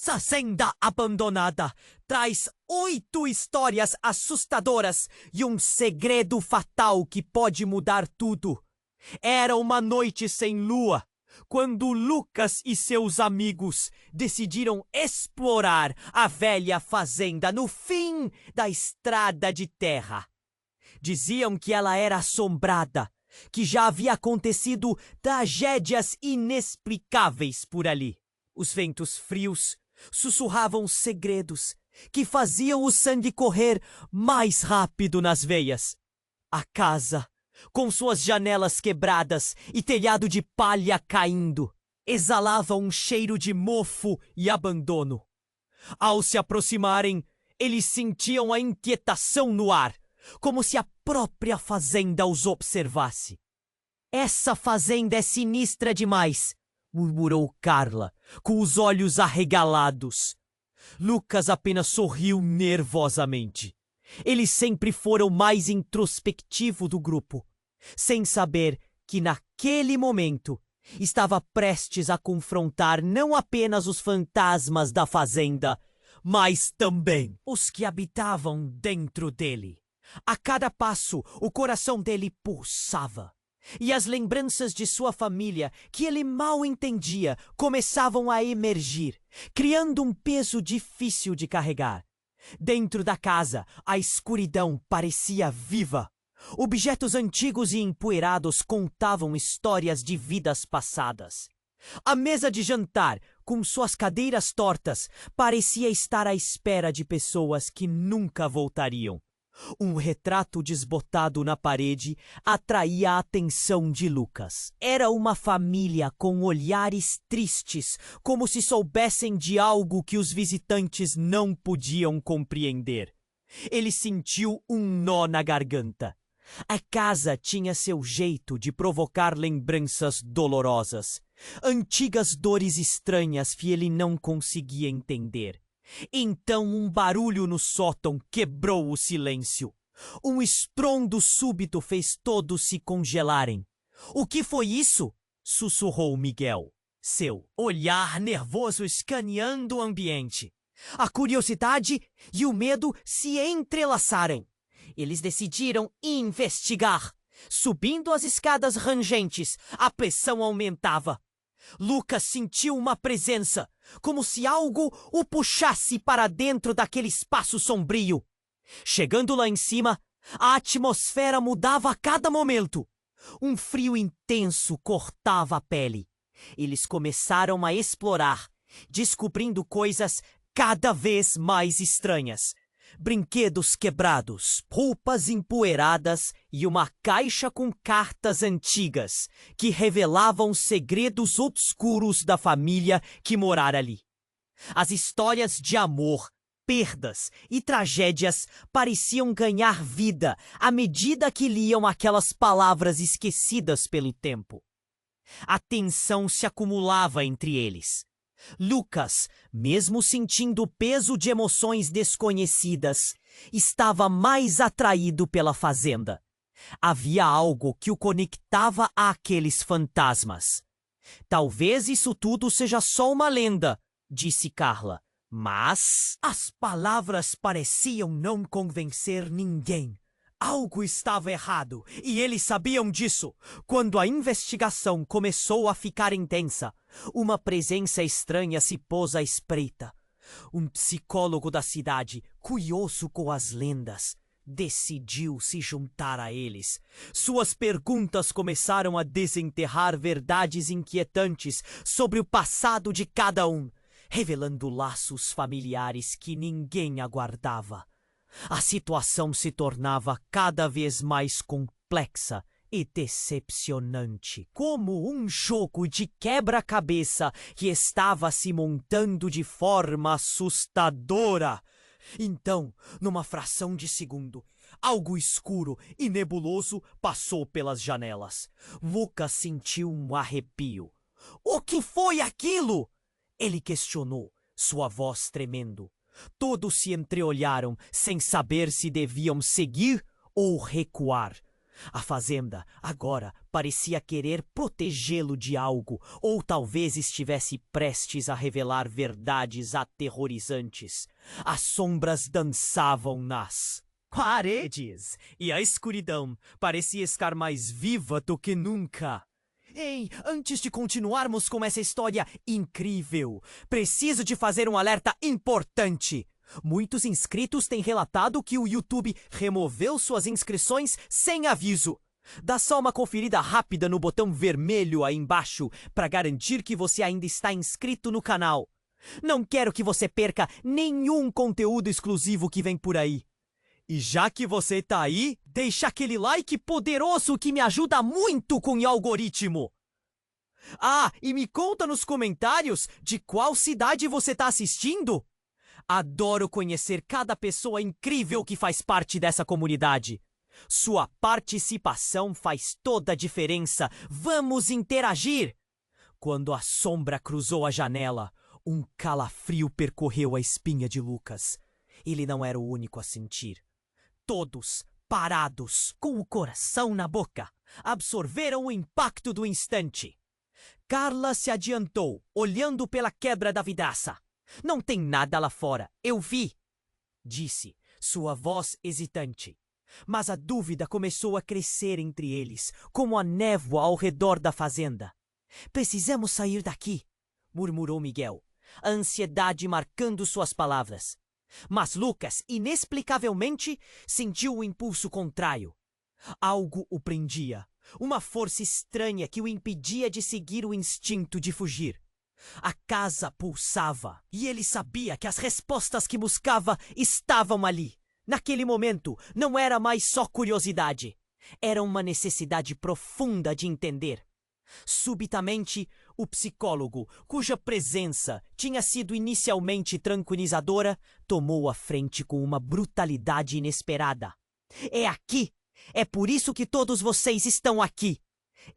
Fazenda abandonada traz 8 histórias assustadoras e um segredo fatal que pode mudar tudo. Era uma noite sem lua, quando Lucas e seus amigos decidiram explorar a velha fazenda no fim da estrada de terra. Diziam que ela era assombrada, que já havia acontecido tragédias inexplicáveis por ali. Os ventos frios sussurravam segredos que faziam o sangue correr mais rápido nas veias. A casa, com suas janelas quebradas e telhado de palha caindo, exalava um cheiro de mofo e abandono. Ao se aproximarem, eles sentiam a inquietação no ar, como se a própria fazenda os observasse. "Essa fazenda é sinistra demais", murmurou Carla, com os olhos arregalados. Lucas apenas sorriu nervosamente. Eles sempre foram mais introspectivo do grupo, sem saber que naquele momento estava prestes a confrontar não apenas os fantasmas da fazenda, mas também os que habitavam dentro dele. A cada passo, o coração dele pulsava. E as lembranças de sua família, que ele mal entendia, começavam a emergir, criando um peso difícil de carregar. Dentro da casa, a escuridão parecia viva. Objetos antigos e empoeirados contavam histórias de vidas passadas. A mesa de jantar, com suas cadeiras tortas, parecia estar à espera de pessoas que nunca voltariam. Um retrato desbotado na parede atraía a atenção de Lucas. Era uma família com olhares tristes, como se soubessem de algo que os visitantes não podiam compreender. Ele sentiu um nó na garganta. A casa tinha seu jeito de provocar lembranças dolorosas, antigas dores estranhas que ele não conseguia entender. Então um barulho no sótão quebrou o silêncio. Um estrondo súbito fez todos se congelarem. "O que foi isso?" sussurrou Miguel, seu olhar nervoso escaneando o ambiente. A curiosidade e o medo se entrelaçaram. Eles decidiram investigar. Subindo as escadas rangentes, a pressão aumentava. Lucas sentiu uma presença, como se algo o puxasse para dentro daquele espaço sombrio. Chegando lá em cima, a atmosfera mudava a cada momento. Um frio intenso cortava a pele. Eles começaram a explorar, descobrindo coisas cada vez mais estranhas. Brinquedos quebrados, roupas empoeiradas e uma caixa com cartas antigas que revelavam segredos obscuros da família que morara ali. As histórias de amor, perdas e tragédias pareciam ganhar vida à medida que liam aquelas palavras esquecidas pelo tempo. A tensão se acumulava entre eles. Lucas, mesmo sentindo o peso de emoções desconhecidas, estava mais atraído pela fazenda. Havia algo que o conectava àqueles fantasmas. "Talvez isso tudo seja só uma lenda", disse Carla. Mas as palavras pareciam não convencer ninguém. Algo estava errado, e eles sabiam disso. Quando a investigação começou a ficar intensa, uma presença estranha se pôs à espreita. Um psicólogo da cidade, curioso com as lendas, decidiu se juntar a eles. Suas perguntas começaram a desenterrar verdades inquietantes sobre o passado de cada um, revelando laços familiares que ninguém aguardava. A situação se tornava cada vez mais complexa e decepcionante, como um jogo de quebra-cabeça que estava se montando de forma assustadora. Então, numa fração de segundo, algo escuro e nebuloso passou pelas janelas. Lucas sentiu um arrepio. "O que foi aquilo?" ele questionou, sua voz tremendo. Todos se entreolharam, sem saber se deviam seguir ou recuar. A fazenda, agora, parecia querer protegê-lo de algo, ou talvez estivesse prestes a revelar verdades aterrorizantes. As sombras dançavam nas paredes, e a escuridão parecia estar mais viva do que nunca. Ei, antes de continuarmos com essa história incrível, preciso te fazer um alerta importante. Muitos inscritos têm relatado que o YouTube removeu suas inscrições sem aviso. Dá só uma conferida rápida no botão vermelho aí embaixo para garantir que você ainda está inscrito no canal. Não quero que você perca nenhum conteúdo exclusivo que vem por aí. E já que você tá aí, deixa aquele like poderoso que me ajuda muito com o algoritmo. Ah, e me conta nos comentários de qual cidade você tá assistindo. Adoro conhecer cada pessoa incrível que faz parte dessa comunidade. Sua participação faz toda a diferença. Vamos interagir! Quando a sombra cruzou a janela, um calafrio percorreu a espinha de Lucas. Ele não era o único a sentir. Todos, parados, com o coração na boca, absorveram o impacto do instante. Carla se adiantou, olhando pela quebra da vidraça. Não tem nada lá fora, eu vi, disse, sua voz hesitante. Mas a dúvida começou a crescer entre eles, como a névoa ao redor da fazenda. Precisamos sair daqui, murmurou Miguel, a ansiedade marcando suas palavras. Mas Lucas, inexplicavelmente, sentiu o impulso contrário. Algo o prendia, uma força estranha que o impedia de seguir o instinto de fugir. A casa pulsava, e ele sabia que as respostas que buscava estavam ali. Naquele momento, não era mais só curiosidade. Era uma necessidade profunda de entender. Subitamente, o psicólogo, cuja presença tinha sido inicialmente tranquilizadora, tomou a frente com uma brutalidade inesperada. É aqui! É por isso que todos vocês estão aqui!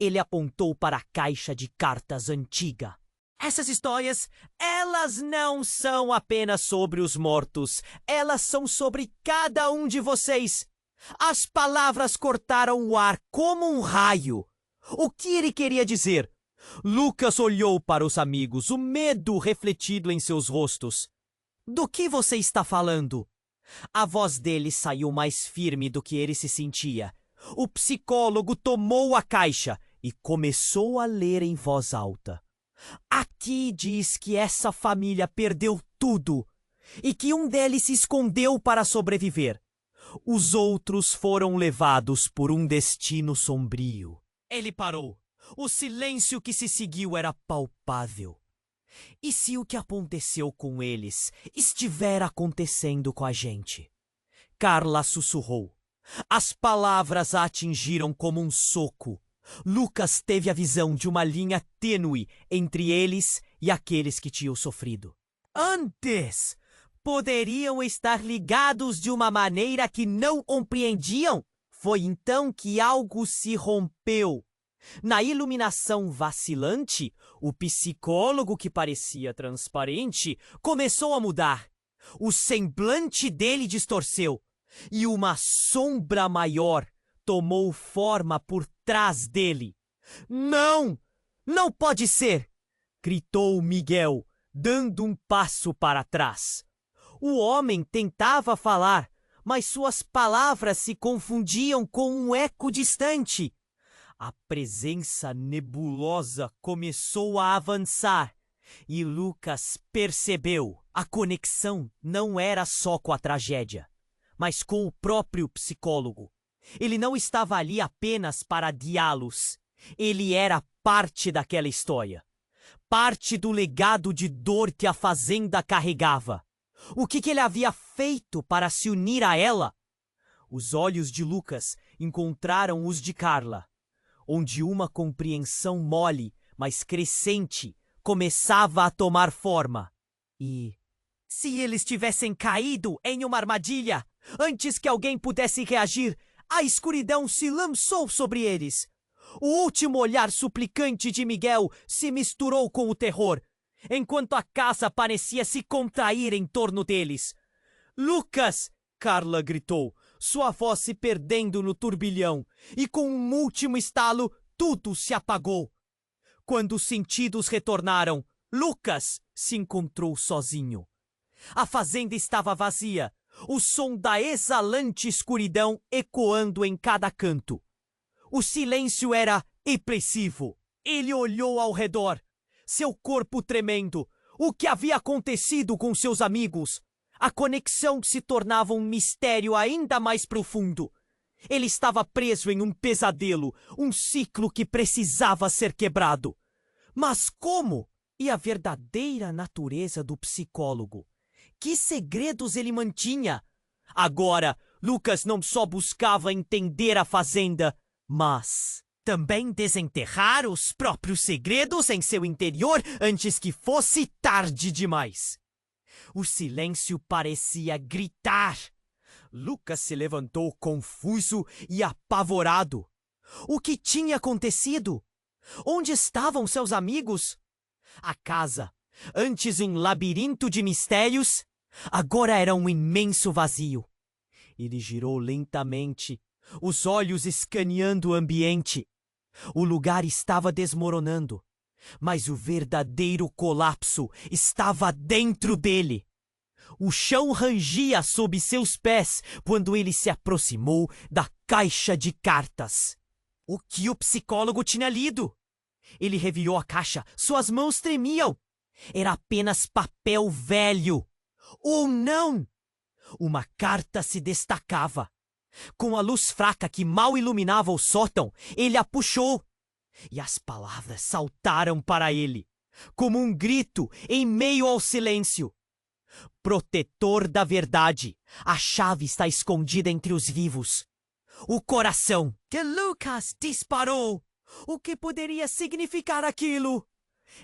Ele apontou para a caixa de cartas antiga. Essas histórias, elas não são apenas sobre os mortos. Elas são sobre cada um de vocês. As palavras cortaram o ar como um raio. O que ele queria dizer? Lucas olhou para os amigos, o medo refletido em seus rostos. Do que você está falando? A voz dele saiu mais firme do que ele se sentia. O psicólogo tomou a caixa e começou a ler em voz alta. Aqui diz que essa família perdeu tudo e que um deles se escondeu para sobreviver. Os outros foram levados por um destino sombrio. Ele parou. O silêncio que se seguiu era palpável. E se o que aconteceu com eles estiver acontecendo com a gente? Carla sussurrou. As palavras a atingiram como um soco. Lucas teve a visão de uma linha tênue entre eles e aqueles que tinham sofrido. Antes, poderiam estar ligados de uma maneira que não compreendiam. Foi então que algo se rompeu. Na iluminação vacilante, o psicólogo, que parecia transparente, começou a mudar. O semblante dele distorceu, e uma sombra maior tomou forma por trás dele. Não! Não pode ser! Gritou Miguel, dando um passo para trás. O homem tentava falar, mas suas palavras se confundiam com um eco distante. A presença nebulosa começou a avançar e Lucas percebeu. A conexão não era só com a tragédia, mas com o próprio psicólogo. Ele não estava ali apenas para guiá-los. Ele era parte daquela história. Parte do legado de dor que a fazenda carregava. O que ele havia feito para se unir a ela? Os olhos de Lucas encontraram os de Carla, onde uma compreensão mole, mas crescente, começava a tomar forma. E se eles tivessem caído em uma armadilha, antes que alguém pudesse reagir, a escuridão se lançou sobre eles. O último olhar suplicante de Miguel se misturou com o terror, enquanto a casa parecia se contrair em torno deles. Lucas! Carla gritou. sua voz se perdendo no turbilhão, e com um último estalo, tudo se apagou. Quando os sentidos retornaram, Lucas se encontrou sozinho. A fazenda estava vazia, o som da exalante escuridão ecoando em cada canto. O silêncio era opressivo. Ele olhou ao redor, seu corpo tremendo. O que havia acontecido com seus amigos? A conexão se tornava um mistério ainda mais profundo. Ele estava preso em um pesadelo, um ciclo que precisava ser quebrado. Mas como? E a verdadeira natureza do psicólogo? Que segredos ele mantinha? Agora, Lucas não só buscava entender a fazenda, mas também desenterrar os próprios segredos em seu interior antes que fosse tarde demais. O silêncio parecia gritar. Lucas se levantou confuso e apavorado. O que tinha acontecido? Onde estavam seus amigos? A casa, antes um labirinto de mistérios, agora era um imenso vazio. Ele girou lentamente, os olhos escaneando o ambiente. O lugar estava desmoronando, mas o verdadeiro colapso estava dentro dele. O chão rangia sob seus pés quando ele se aproximou da caixa de cartas. O que o psicólogo tinha lido? Ele revirou a caixa, suas mãos tremiam. Era apenas papel velho. Ou não! Uma carta se destacava. Com a luz fraca que mal iluminava o sótão, ele a puxou. E as palavras saltaram para ele, como um grito em meio ao silêncio. Protetor da verdade. A chave está escondida entre os vivos. O coração que Lucas disparou. O que poderia significar aquilo?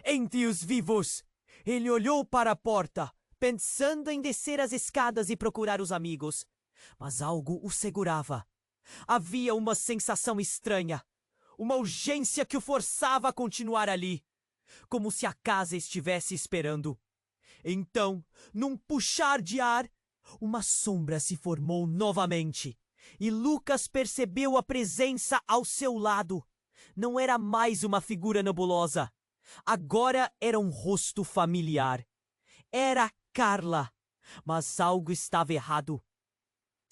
Entre os vivos. Ele olhou para a porta, pensando em descer as escadas e procurar os amigos. Mas algo o segurava. Havia uma sensação estranha. Uma urgência que o forçava a continuar ali. Como se a casa estivesse esperando. Então, num puxar de ar, uma sombra se formou novamente. E Lucas percebeu a presença ao seu lado. Não era mais uma figura nebulosa. Agora era um rosto familiar. Era Carla. Mas algo estava errado.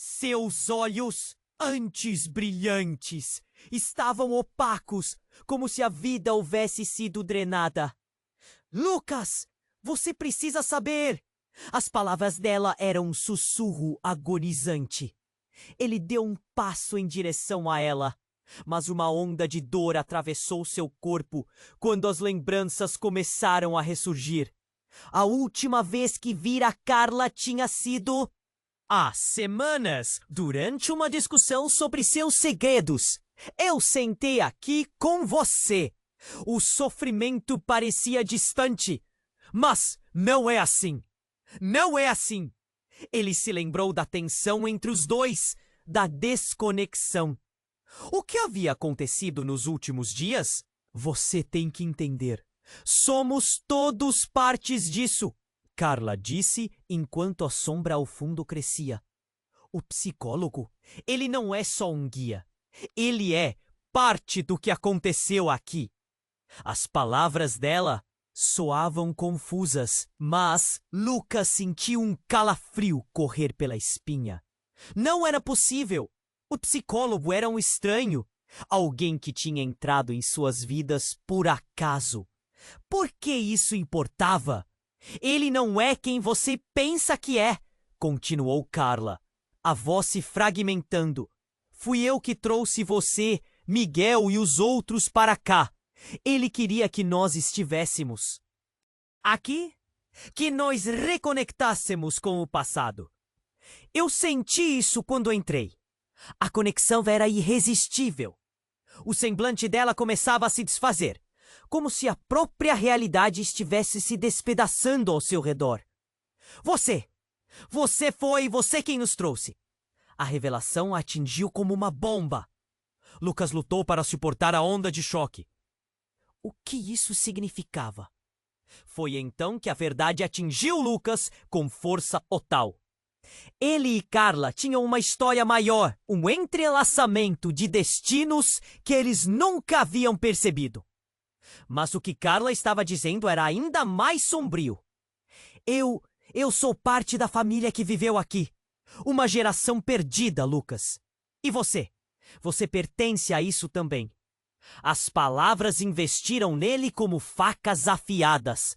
Seus olhos, antes brilhantes, estavam opacos, como se a vida houvesse sido drenada. Lucas, você precisa saber! As palavras dela eram um sussurro agonizante. Ele deu um passo em direção a ela, mas uma onda de dor atravessou seu corpo quando as lembranças começaram a ressurgir. A última vez que vira Carla tinha sido há semanas, durante uma discussão sobre seus segredos. Eu sentei aqui com você. O sofrimento parecia distante, mas não é assim. Não é assim. Ele se lembrou da tensão entre os dois, da desconexão. O que havia acontecido nos últimos dias? Você tem que entender. Somos todos partes disso, Carla disse enquanto a sombra ao fundo crescia. O psicólogo, ele não é só um guia. Ele é parte do que aconteceu aqui. As palavras dela soavam confusas, mas Lucas sentiu um calafrio correr pela espinha. Não era possível. O psicólogo era um estranho. Alguém que tinha entrado em suas vidas por acaso. Por que isso importava? Ele não é quem você pensa que é, continuou Carla, a voz se fragmentando. Fui eu que trouxe você, Miguel e os outros para cá. Ele queria que nós estivéssemos aqui, que nós reconectássemos com o passado. Eu senti isso quando entrei. A conexão era irresistível. O semblante dela começava a se desfazer, como se a própria realidade estivesse se despedaçando ao seu redor. Você quem nos trouxe. A revelação a atingiu como uma bomba. Lucas lutou para suportar a onda de choque. O que isso significava? Foi então que a verdade atingiu Lucas com força total. Ele e Carla tinham uma história maior, um entrelaçamento de destinos que eles nunca haviam percebido. Mas o que Carla estava dizendo era ainda mais sombrio. Eu sou parte da família que viveu aqui. Uma geração perdida, Lucas. E você? Você pertence a isso também. As palavras investiram nele como facas afiadas.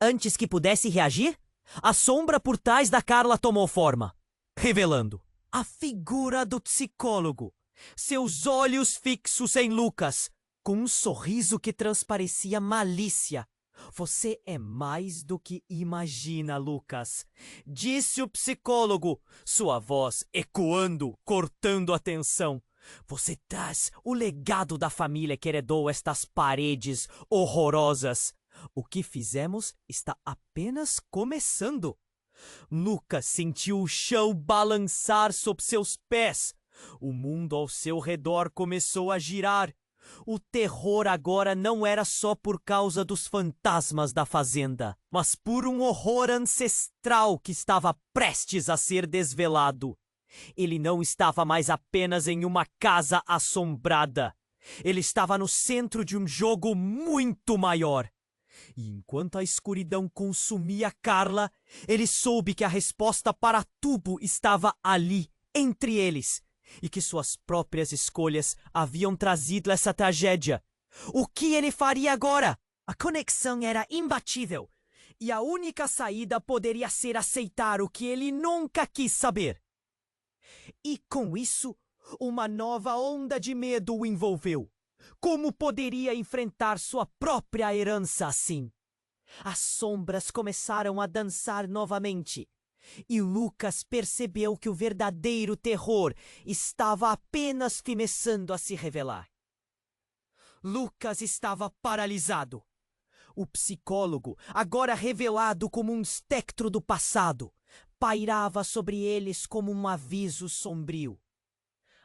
Antes que pudesse reagir, a sombra por trás da Carla tomou forma, revelando a figura do psicólogo, seus olhos fixos em Lucas, com um sorriso que transparecia malícia. Você é mais do que imagina, Lucas, disse o psicólogo, sua voz ecoando, cortando a tensão. Você traz o legado da família que heredou estas paredes horrorosas. O que fizemos está apenas começando. Lucas sentiu o chão balançar sob seus pés. O mundo ao seu redor começou a girar. O terror agora não era só por causa dos fantasmas da fazenda, mas por um horror ancestral que estava prestes a ser desvelado. Ele não estava mais apenas em uma casa assombrada. Ele estava no centro de um jogo muito maior. E enquanto a escuridão consumia Carla, ele soube que a resposta para tudo estava ali, entre eles, e que suas próprias escolhas haviam trazido essa tragédia. O que ele faria agora? A conexão era imbatível, e a única saída poderia ser aceitar o que ele nunca quis saber. E com isso, uma nova onda de medo o envolveu. Como poderia enfrentar sua própria herança assim? As sombras começaram a dançar novamente, e Lucas percebeu que o verdadeiro terror estava apenas começando a se revelar. Lucas estava paralisado. O psicólogo, agora revelado como um espectro do passado, pairava sobre eles como um aviso sombrio.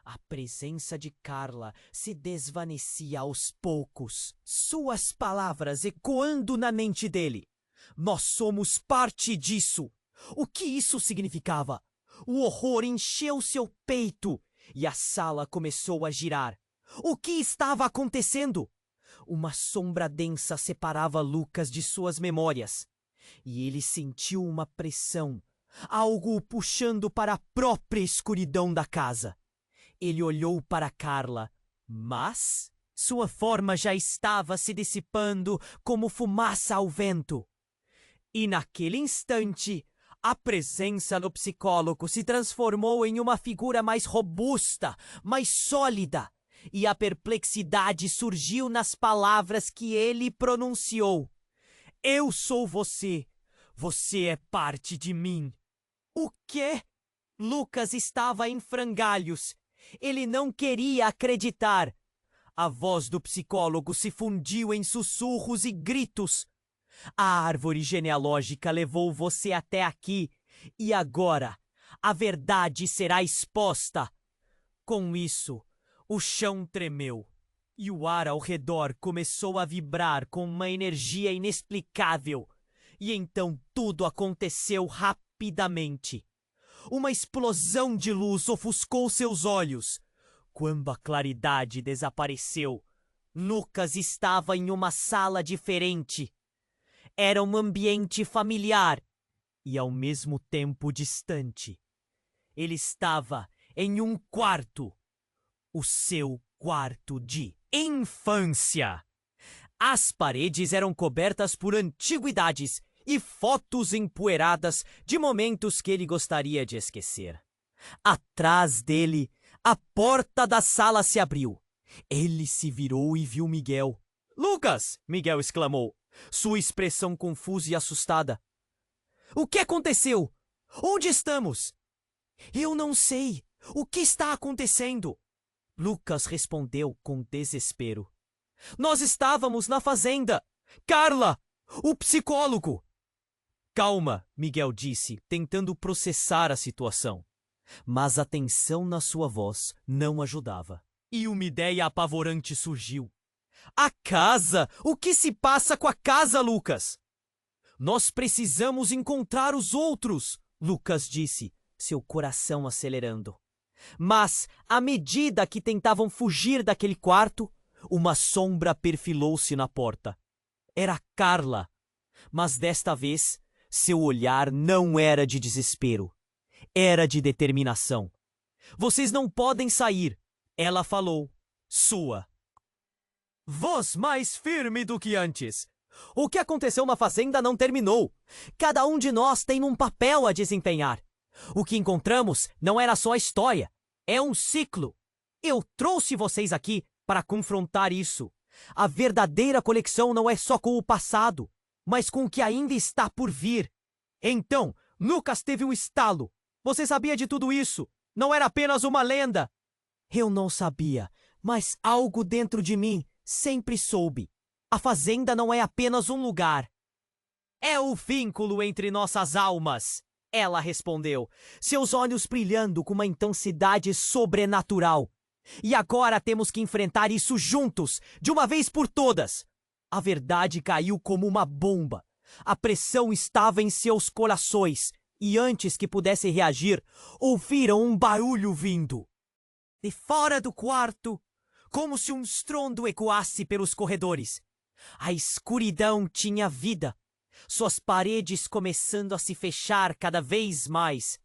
A presença de Carla se desvanecia aos poucos, suas palavras ecoando na mente dele. Nós somos parte disso. O que isso significava? O horror encheu seu peito e a sala começou a girar. O que estava acontecendo? Uma sombra densa separava Lucas de suas memórias. E ele sentiu uma pressão, algo o puxando para a própria escuridão da casa. Ele olhou para Carla, mas sua forma já estava se dissipando como fumaça ao vento. E naquele instante, a presença do psicólogo se transformou em uma figura mais robusta, mais sólida, e a perplexidade surgiu nas palavras que ele pronunciou. Eu sou você. Você é parte de mim. O quê? Lucas estava em frangalhos. Ele não queria acreditar. A voz do psicólogo se fundiu em sussurros e gritos. A árvore genealógica levou você até aqui, e agora a verdade será exposta. Com isso, o chão tremeu, e o ar ao redor começou a vibrar com uma energia inexplicável. E então tudo aconteceu rapidamente. Uma explosão de luz ofuscou seus olhos. Quando a claridade desapareceu, Lucas estava em uma sala diferente. Era um ambiente familiar e ao mesmo tempo distante. Ele estava em um quarto, o seu quarto de infância. As paredes eram cobertas por antiguidades e fotos empoeiradas de momentos que ele gostaria de esquecer. Atrás dele, a porta da sala se abriu. Ele se virou e viu Miguel. "Lucas!" Miguel exclamou, sua expressão confusa e assustada. "O que aconteceu? Onde estamos?" "Eu não sei. O que está acontecendo?" Lucas respondeu com desespero. "Nós estávamos na fazenda. Carla! O psicólogo!" "Calma", Miguel disse, tentando processar a situação. Mas a tensão na sua voz não ajudava. E uma ideia apavorante surgiu. "A casa! O que se passa com a casa, Lucas?" "Nós precisamos encontrar os outros", Lucas disse, seu coração acelerando. Mas, à medida que tentavam fugir daquele quarto, uma sombra perfilou-se na porta. Era Carla, mas desta vez seu olhar não era de desespero, era de determinação. Vocês não podem sair, ela falou, sua. Voz mais firme do que antes. O que aconteceu na fazenda não terminou. Cada um de nós tem um papel a desempenhar. O que encontramos não era só a história, é um ciclo. Eu trouxe vocês aqui para confrontar isso. A verdadeira conexão não é só com o passado, mas com o que ainda está por vir. Então, Lucas teve um estalo. Você sabia de tudo isso? Não era apenas uma lenda. Eu não sabia, mas algo dentro de mim sempre soube. A fazenda não é apenas um lugar. É o vínculo entre nossas almas, ela respondeu, seus olhos brilhando com uma intensidade sobrenatural. E agora temos que enfrentar isso juntos, de uma vez por todas. A verdade caiu como uma bomba. A pressão estava em seus corações, e antes que pudessem reagir, ouviram um barulho vindo. De fora do quarto, como se um estrondo ecoasse pelos corredores. A escuridão tinha vida, suas paredes começando a se fechar cada vez mais,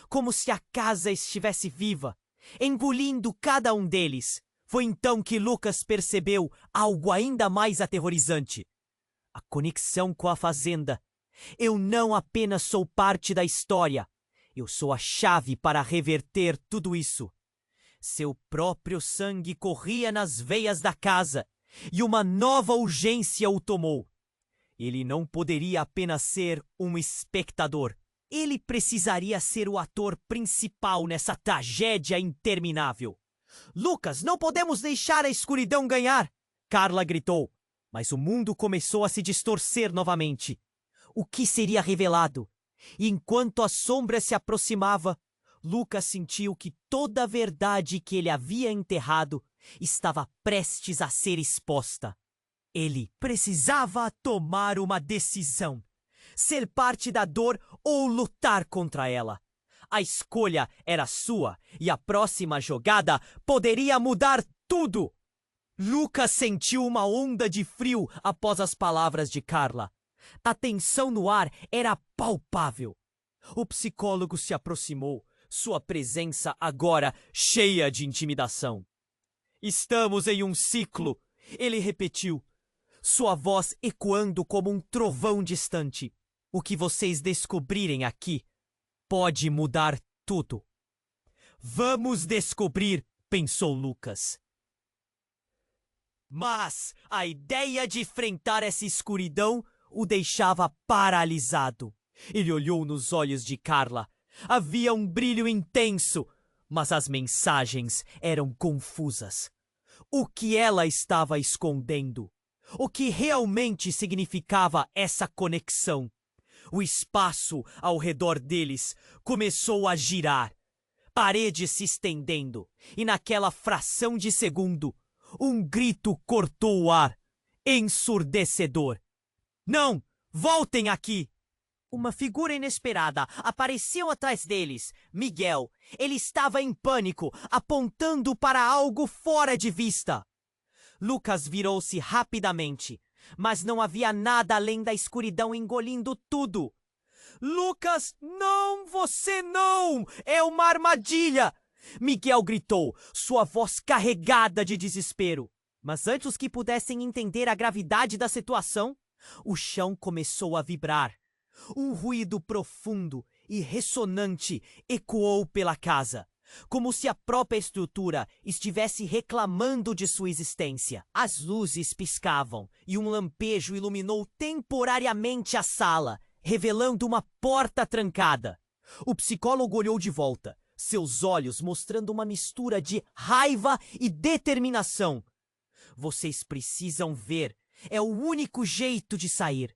como se a casa estivesse viva, engolindo cada um deles. Foi então que Lucas percebeu algo ainda mais aterrorizante. A conexão com a fazenda. Eu não apenas sou parte da história, eu sou a chave para reverter tudo isso. Seu próprio sangue corria nas veias da casa, e uma nova urgência o tomou. Ele não poderia apenas ser um espectador. Ele precisaria ser o ator principal nessa tragédia interminável. Lucas, não podemos deixar a escuridão ganhar! Carla gritou, mas o mundo começou a se distorcer novamente. O que seria revelado? E enquanto a sombra se aproximava, Lucas sentiu que toda a verdade que ele havia enterrado estava prestes a ser exposta. Ele precisava tomar uma decisão. Ser parte da dor ou lutar contra ela. A escolha era sua e a próxima jogada poderia mudar tudo. Lucas sentiu uma onda de frio após as palavras de Carla. A tensão no ar era palpável. O psicólogo se aproximou, sua presença agora cheia de intimidação. Estamos em um ciclo, ele repetiu, sua voz ecoando como um trovão distante. O que vocês descobrirem aqui pode mudar tudo. Vamos descobrir, pensou Lucas. Mas a ideia de enfrentar essa escuridão o deixava paralisado. Ele olhou nos olhos de Carla. Havia um brilho intenso, mas as mensagens eram confusas. O que ela estava escondendo? O que realmente significava essa conexão? O espaço ao redor deles começou a girar, paredes se estendendo, e naquela fração de segundo, um grito cortou o ar, ensurdecedor. Não! Voltem aqui! Uma figura inesperada apareceu atrás deles. Miguel. Ele estava em pânico, apontando para algo fora de vista. Lucas virou-se rapidamente, mas não havia nada além da escuridão engolindo tudo. Lucas, não! Você não! É uma armadilha! Miguel gritou, sua voz carregada de desespero. Mas antes que pudessem entender a gravidade da situação, o chão começou a vibrar. Um ruído profundo e ressonante ecoou pela casa, como se a própria estrutura estivesse reclamando de sua existência. As luzes piscavam e um lampejo iluminou temporariamente a sala, revelando uma porta trancada. O psicólogo olhou de volta, seus olhos mostrando uma mistura de raiva e determinação. Vocês precisam ver, é o único jeito de sair.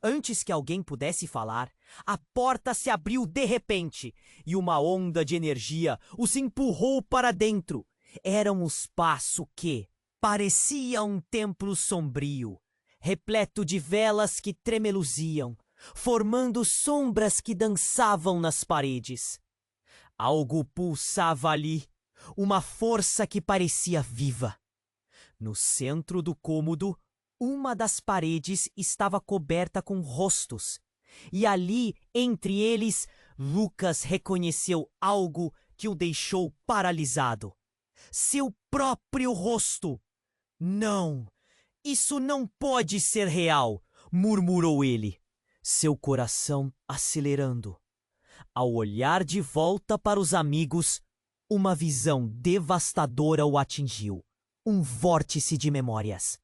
Antes que alguém pudesse falar, a porta se abriu de repente e uma onda de energia os empurrou para dentro. Era um espaço que parecia um templo sombrio, repleto de velas que tremeluziam, formando sombras que dançavam nas paredes. Algo pulsava ali, uma força que parecia viva. No centro do cômodo, uma das paredes estava coberta com rostos, e ali, entre eles, Lucas reconheceu algo que o deixou paralisado. Seu próprio rosto! Não! Isso não pode ser real! Murmurou ele, seu coração acelerando. Ao olhar de volta para os amigos, uma visão devastadora o atingiu. Um vórtice de memórias.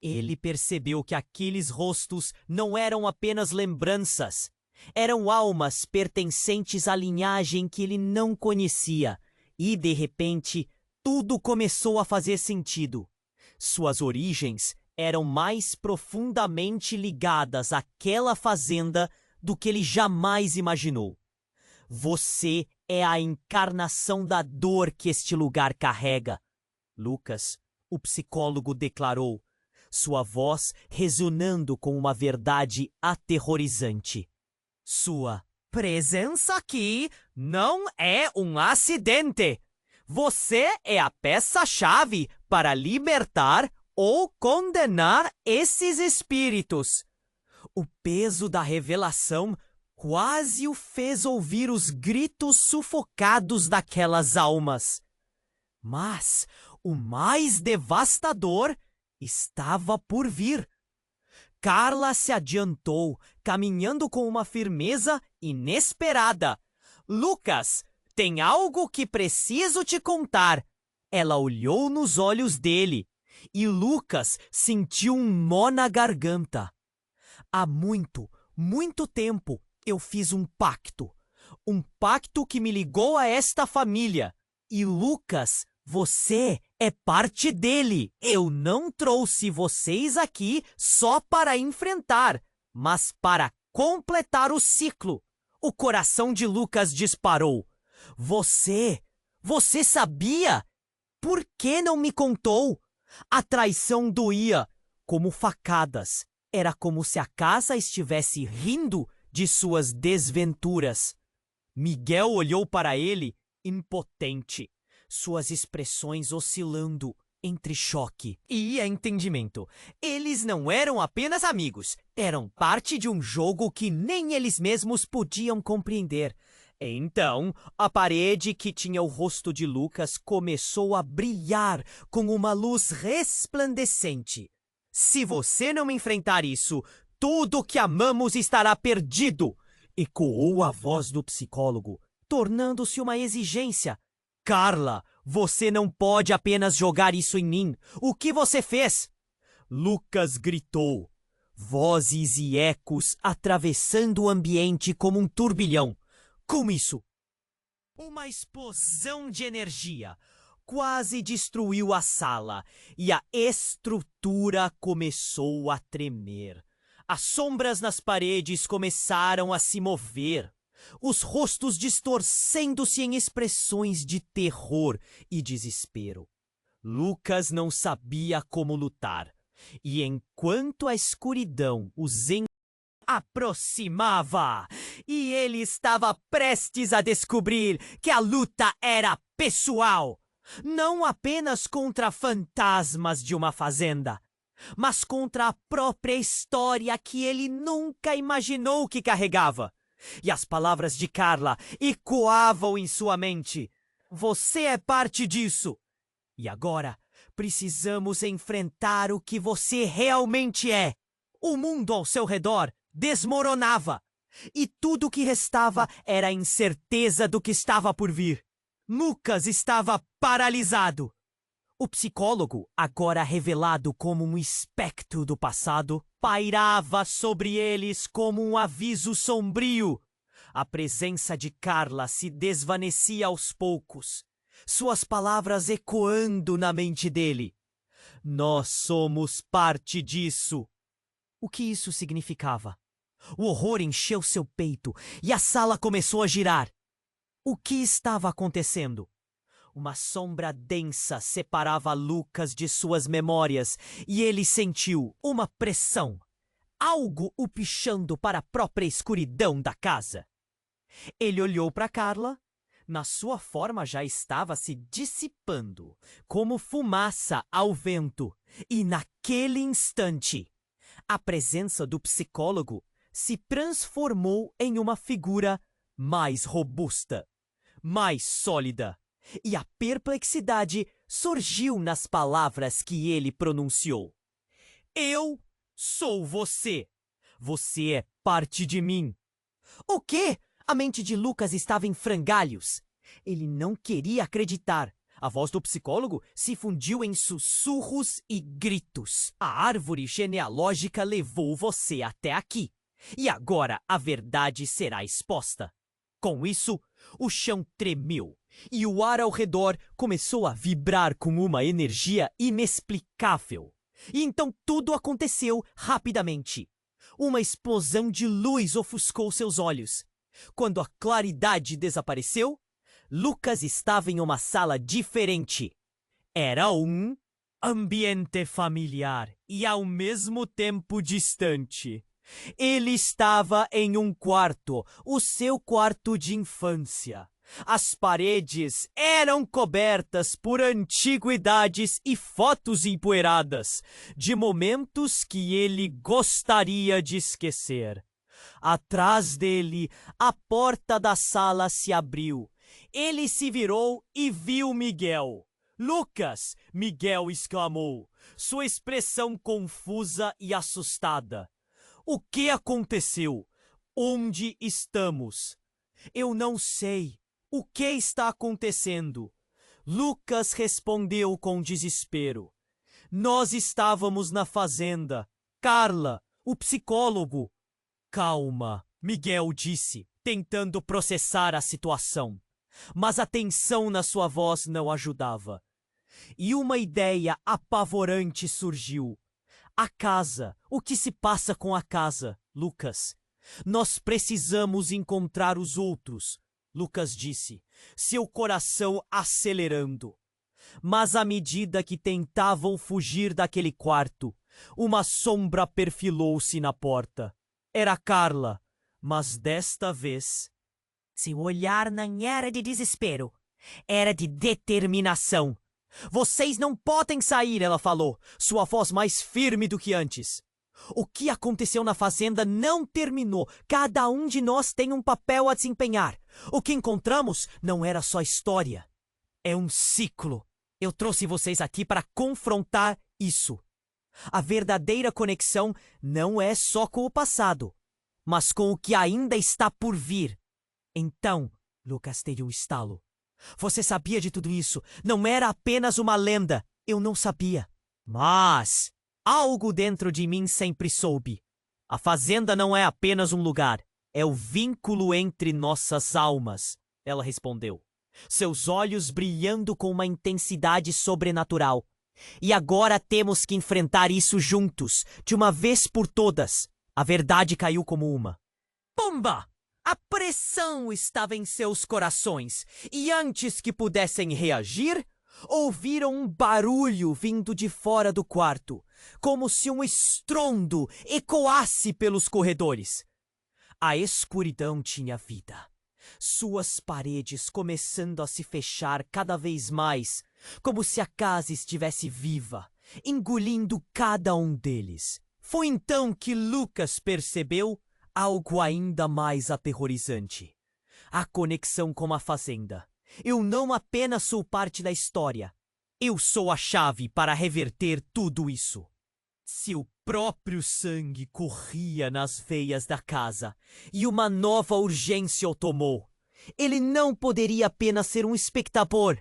Ele percebeu que aqueles rostos não eram apenas lembranças. Eram almas pertencentes à linhagem que ele não conhecia. E, de repente, tudo começou a fazer sentido. Suas origens eram mais profundamente ligadas àquela fazenda do que ele jamais imaginou. Você é a encarnação da dor que este lugar carrega. Lucas, o psicólogo, declarou, sua voz ressonando com uma verdade aterrorizante. Sua presença aqui não é um acidente. Você é a peça-chave para libertar ou condenar esses espíritos. O peso da revelação quase o fez ouvir os gritos sufocados daquelas almas. Mas o mais devastador estava por vir. Carla se adiantou, caminhando com uma firmeza inesperada. Lucas, tem algo que preciso te contar. Ela olhou nos olhos dele e Lucas sentiu um nó na garganta. Há muito, muito tempo eu fiz um pacto. Um pacto que me ligou a esta família. E Lucas, você é parte dele. Eu não trouxe vocês aqui só para enfrentar, mas para completar o ciclo. O coração de Lucas disparou. Você sabia? Por que não me contou? A traição doía como facadas. Era como se a casa estivesse rindo de suas desventuras. Miguel olhou para ele, impotente, suas expressões oscilando entre choque e entendimento. Eles não eram apenas amigos, eram parte de um jogo que nem eles mesmos podiam compreender. Então, a parede que tinha o rosto de Lucas começou a brilhar com uma luz resplandecente. Se você não enfrentar isso, tudo que amamos estará perdido, ecoou a voz do psicólogo, tornando-se uma exigência. Carla, você não pode apenas jogar isso em mim. O que você fez? Lucas gritou, vozes e ecos atravessando o ambiente como um turbilhão. Com isso, uma explosão de energia quase destruiu a sala e a estrutura começou a tremer. As sombras nas paredes começaram a se mover, os rostos distorcendo-se em expressões de terror e desespero. Lucas não sabia como lutar, e enquanto a escuridão os aproximava, e ele estava prestes a descobrir que a luta era pessoal, não apenas contra fantasmas de uma fazenda, mas contra a própria história que ele nunca imaginou que carregava. E as palavras de Carla ecoavam em sua mente. Você é parte disso. E agora precisamos enfrentar o que você realmente é. O mundo ao seu redor desmoronava. E tudo o que restava era a incerteza do que estava por vir. Lucas estava paralisado. O psicólogo, agora revelado como um espectro do passado, pairava sobre eles como um aviso sombrio. A presença de Carla se desvanecia aos poucos, suas palavras ecoando na mente dele. Nós somos parte disso. O que isso significava? O horror encheu seu peito e a sala começou a girar. O que estava acontecendo? Uma sombra densa separava Lucas de suas memórias e ele sentiu uma pressão, algo o puxando para a própria escuridão da casa. Ele olhou para Carla, mas sua forma já estava se dissipando, como fumaça ao vento, e naquele instante, a presença do psicólogo se transformou em uma figura mais robusta, mais sólida, e a perplexidade surgiu nas palavras que ele pronunciou. Eu sou você. Você é parte de mim. O quê? A mente de Lucas estava em frangalhos. Ele não queria acreditar. A voz do psicólogo se fundiu em sussurros e gritos. A árvore genealógica levou você até aqui. E agora a verdade será exposta. Com isso, o chão tremeu e o ar ao redor começou a vibrar com uma energia inexplicável. E então tudo aconteceu rapidamente. Uma explosão de luz ofuscou seus olhos. Quando a claridade desapareceu, Lucas estava em uma sala diferente. Era um ambiente familiar e ao mesmo tempo distante. Ele estava em um quarto, o seu quarto de infância. As paredes eram cobertas por antiguidades e fotos empoeiradas, de momentos que ele gostaria de esquecer. Atrás dele, a porta da sala se abriu. Ele se virou e viu Miguel. Lucas! Miguel exclamou, sua expressão confusa e assustada. O que aconteceu? Onde estamos? Eu não sei. O que está acontecendo? Lucas respondeu com desespero. Nós estávamos na fazenda. Carla, o psicólogo. Calma, Miguel disse, tentando processar a situação. Mas a tensão na sua voz não ajudava. E uma ideia apavorante surgiu. A casa. O que se passa com a casa, Lucas? Nós precisamos encontrar os outros, Lucas disse, seu coração acelerando. Mas à medida que tentavam fugir daquele quarto, uma sombra perfilou-se na porta. Era Carla, mas desta vez... Seu olhar não era de desespero, era de determinação. Vocês não podem sair, ela falou, sua voz mais firme do que antes. O que aconteceu na fazenda não terminou. Cada um de nós tem um papel a desempenhar. O que encontramos não era só história. É um ciclo. Eu trouxe vocês aqui para confrontar isso. A verdadeira conexão não é só com o passado, mas com o que ainda está por vir. Então, Lucas teve um estalo. Você sabia de tudo isso. Não era apenas uma lenda. Eu não sabia. Mas... algo dentro de mim sempre soube. A fazenda não é apenas um lugar, é o vínculo entre nossas almas, ela respondeu, seus olhos brilhando com uma intensidade sobrenatural. E agora temos que enfrentar isso juntos, de uma vez por todas. A verdade caiu como uma. Pumba! A pressão estava em seus corações, e antes que pudessem reagir, ouviram um barulho vindo de fora do quarto, como se um estrondo ecoasse pelos corredores. A escuridão tinha vida. Suas paredes começando a se fechar cada vez mais, como se a casa estivesse viva, engolindo cada um deles. Foi então que Lucas percebeu algo ainda mais aterrorizante. A conexão com a fazenda. Eu não apenas sou parte da história. Eu sou a chave para reverter tudo isso. Seu próprio sangue corria nas veias da casa e uma nova urgência o tomou. Ele não poderia apenas ser um espectador.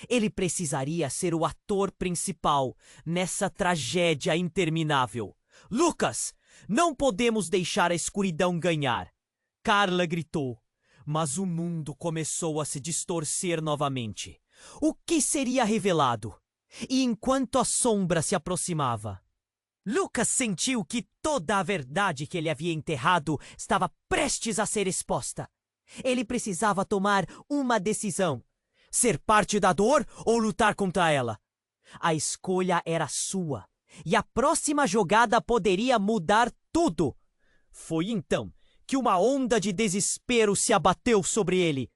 Ele precisaria ser o ator principal nessa tragédia interminável. Lucas, não podemos deixar a escuridão ganhar. Carla gritou. Mas o mundo começou a se distorcer novamente. O que seria revelado? E enquanto a sombra se aproximava, Lucas sentiu que toda a verdade que ele havia enterrado estava prestes a ser exposta. Ele precisava tomar uma decisão: ser parte da dor ou lutar contra ela. A escolha era sua, e a próxima jogada poderia mudar tudo. Foi então que uma onda de desespero se abateu sobre ele.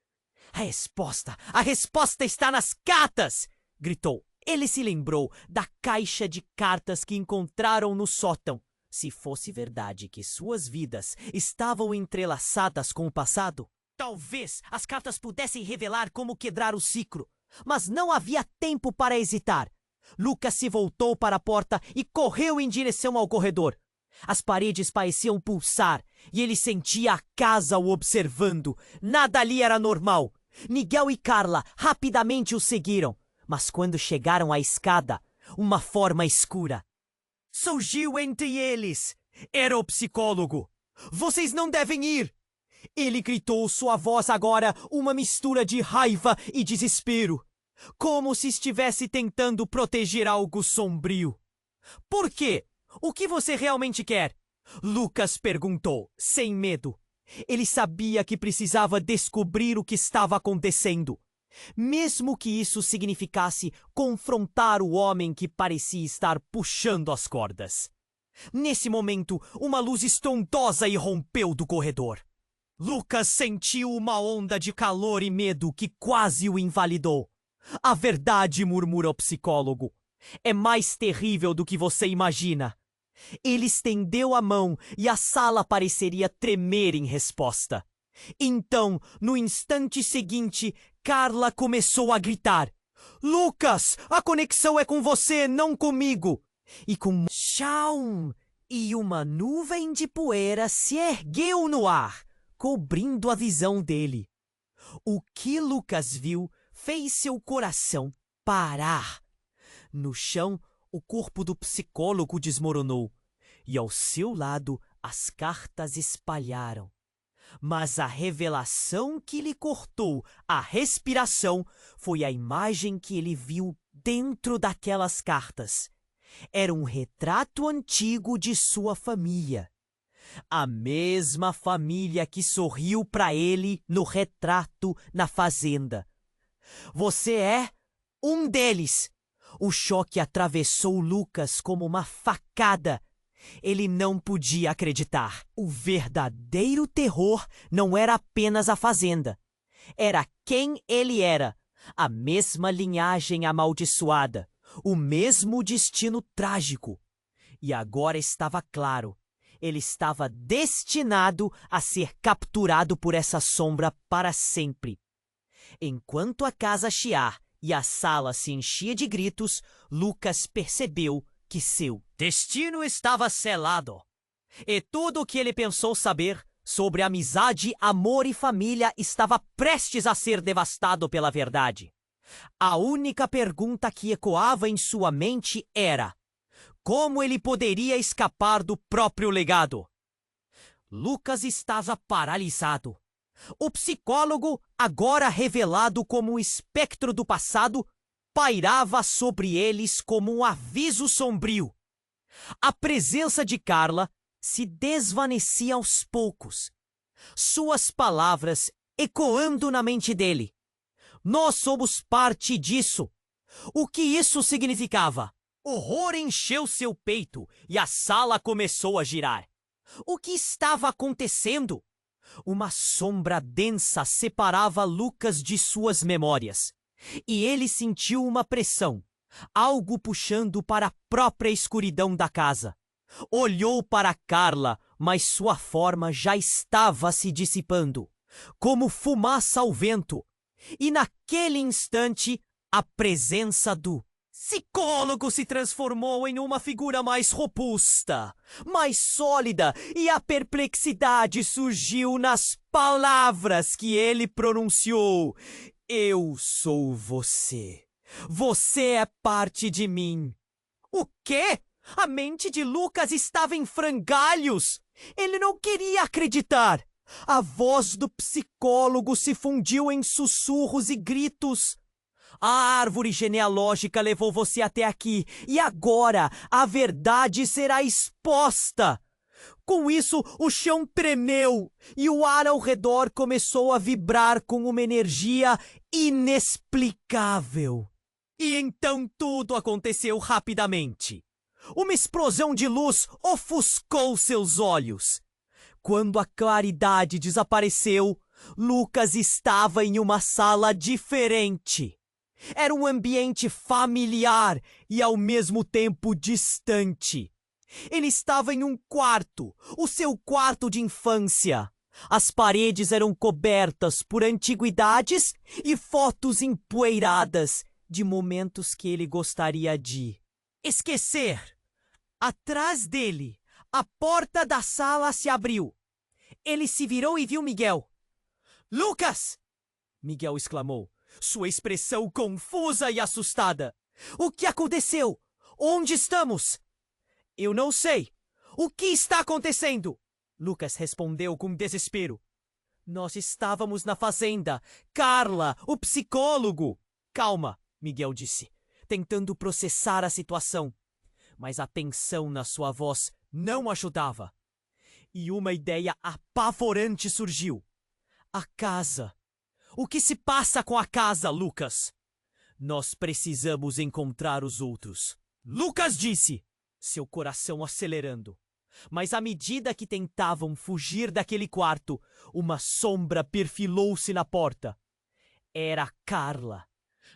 A resposta está nas cartas! Gritou. Ele se lembrou da caixa de cartas que encontraram no sótão. Se fosse verdade que suas vidas estavam entrelaçadas com o passado, talvez as cartas pudessem revelar como quebrar o ciclo. Mas não havia tempo para hesitar. Lucas se voltou para a porta e correu em direção ao corredor. As paredes pareciam pulsar e ele sentia a casa o observando. Nada ali era normal. Miguel e Carla rapidamente o seguiram, mas quando chegaram à escada, uma forma escura surgiu entre eles. Era o psicólogo. Vocês não devem ir! Ele gritou, sua voz agora uma mistura de raiva e desespero, como se estivesse tentando proteger algo sombrio. Por quê? O que você realmente quer? Lucas perguntou, sem medo. Ele sabia que precisava descobrir o que estava acontecendo, mesmo que isso significasse confrontar o homem que parecia estar puxando as cordas. Nesse momento, uma luz estrondosa irrompeu do corredor. Lucas sentiu uma onda de calor e medo que quase o invalidou. A verdade, murmurou o psicólogo, é mais terrível do que você imagina. Ele estendeu a mão e a sala pareceria tremer em resposta. Então, no instante seguinte, Carla começou a gritar: Lucas, a conexão é com você, não comigo! E com chão e uma nuvem de poeira se ergueu no ar, cobrindo a visão dele. O que Lucas viu fez seu coração parar. No chão, o corpo do psicólogo desmoronou e ao seu lado as cartas espalharam. Mas a revelação que lhe cortou a respiração foi a imagem que ele viu dentro daquelas cartas. Era um retrato antigo de sua família. A mesma família que sorriu para ele no retrato na fazenda. Você é um deles. O choque atravessou Lucas como uma facada. Ele não podia acreditar. O verdadeiro terror não era apenas a fazenda. Era quem ele era. A mesma linhagem amaldiçoada. O mesmo destino trágico. E agora estava claro. Ele estava destinado a ser capturado por essa sombra para sempre. Enquanto a casa chiar e a sala se enchia de gritos, Lucas percebeu que seu destino estava selado. E tudo o que ele pensou saber sobre amizade, amor e família estava prestes a ser devastado pela verdade. A única pergunta que ecoava em sua mente era: como ele poderia escapar do próprio legado? Lucas estava paralisado. O psicólogo, agora revelado como um espectro do passado, pairava sobre eles como um aviso sombrio. A presença de Carla se desvanecia aos poucos. Suas palavras ecoando na mente dele. Nós somos parte disso. O que isso significava? Horror encheu seu peito e a sala começou a girar. O que estava acontecendo? Uma sombra densa separava Lucas de suas memórias. E ele sentiu uma pressão, algo puxando para a própria escuridão da casa. Olhou para Carla, mas sua forma já estava se dissipando, como fumaça ao vento. E naquele instante, a presença do psicólogo se transformou em uma figura mais robusta, mais sólida, e a perplexidade surgiu nas palavras que ele pronunciou. Eu sou você. Você é parte de mim. O quê? A mente de Lucas estava em frangalhos. Ele não queria acreditar. A voz do psicólogo se fundiu em sussurros e gritos. A árvore genealógica levou você até aqui, e agora a verdade será exposta. Com isso, o chão tremeu e o ar ao redor começou a vibrar com uma energia inexplicável. E então tudo aconteceu rapidamente. Uma explosão de luz ofuscou seus olhos. Quando a claridade desapareceu, Lucas estava em uma sala diferente. Era um ambiente familiar e ao mesmo tempo distante. Ele estava em um quarto, o seu quarto de infância. As paredes eram cobertas por antiguidades e fotos empoeiradas de momentos que ele gostaria de esquecer. Atrás dele, a porta da sala se abriu. Ele se virou e viu Miguel. "Lucas!" Miguel exclamou, sua expressão confusa e assustada. "O que aconteceu? Onde estamos?" "Eu não sei. O que está acontecendo?" Lucas respondeu com desespero. "Nós estávamos na fazenda. Carla, o psicólogo." "Calma", Miguel disse, tentando processar a situação. Mas a tensão na sua voz não ajudava. E uma ideia apavorante surgiu. A casa. O que se passa com a casa, Lucas? "Nós precisamos encontrar os outros", Lucas disse, seu coração acelerando. Mas à medida que tentavam fugir daquele quarto, uma sombra perfilou-se na porta. Era Carla.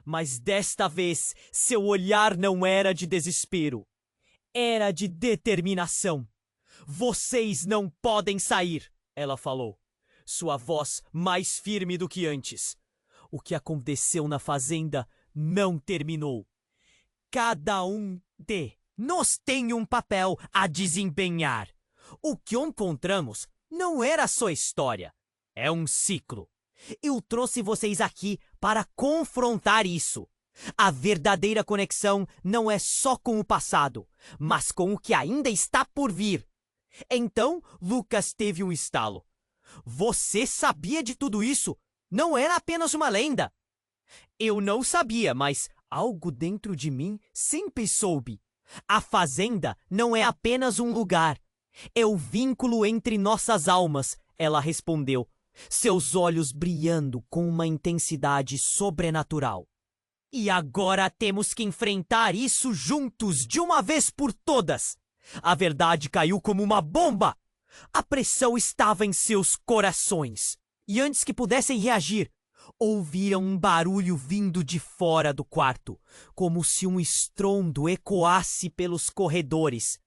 Mas desta vez, seu olhar não era de desespero. Era de determinação. "Vocês não podem sair", ela falou, sua voz mais firme do que antes. O que aconteceu na fazenda não terminou. Cada um de nós tem um papel a desempenhar. O que encontramos não era só história, é um ciclo. Eu trouxe vocês aqui para confrontar isso. A verdadeira conexão não é só com o passado, mas com o que ainda está por vir. Então, Lucas teve um estalo. "Você sabia de tudo isso? Não era apenas uma lenda." "Eu não sabia, mas algo dentro de mim sempre soube. A fazenda não é apenas um lugar. É o vínculo entre nossas almas", ela respondeu, seus olhos brilhando com uma intensidade sobrenatural. "E agora temos que enfrentar isso juntos de uma vez por todas." A verdade caiu como uma bomba. A pressão estava em seus corações. E antes que pudessem reagir, ouviram um barulho vindo de fora do quarto, como se um estrondo ecoasse pelos corredores.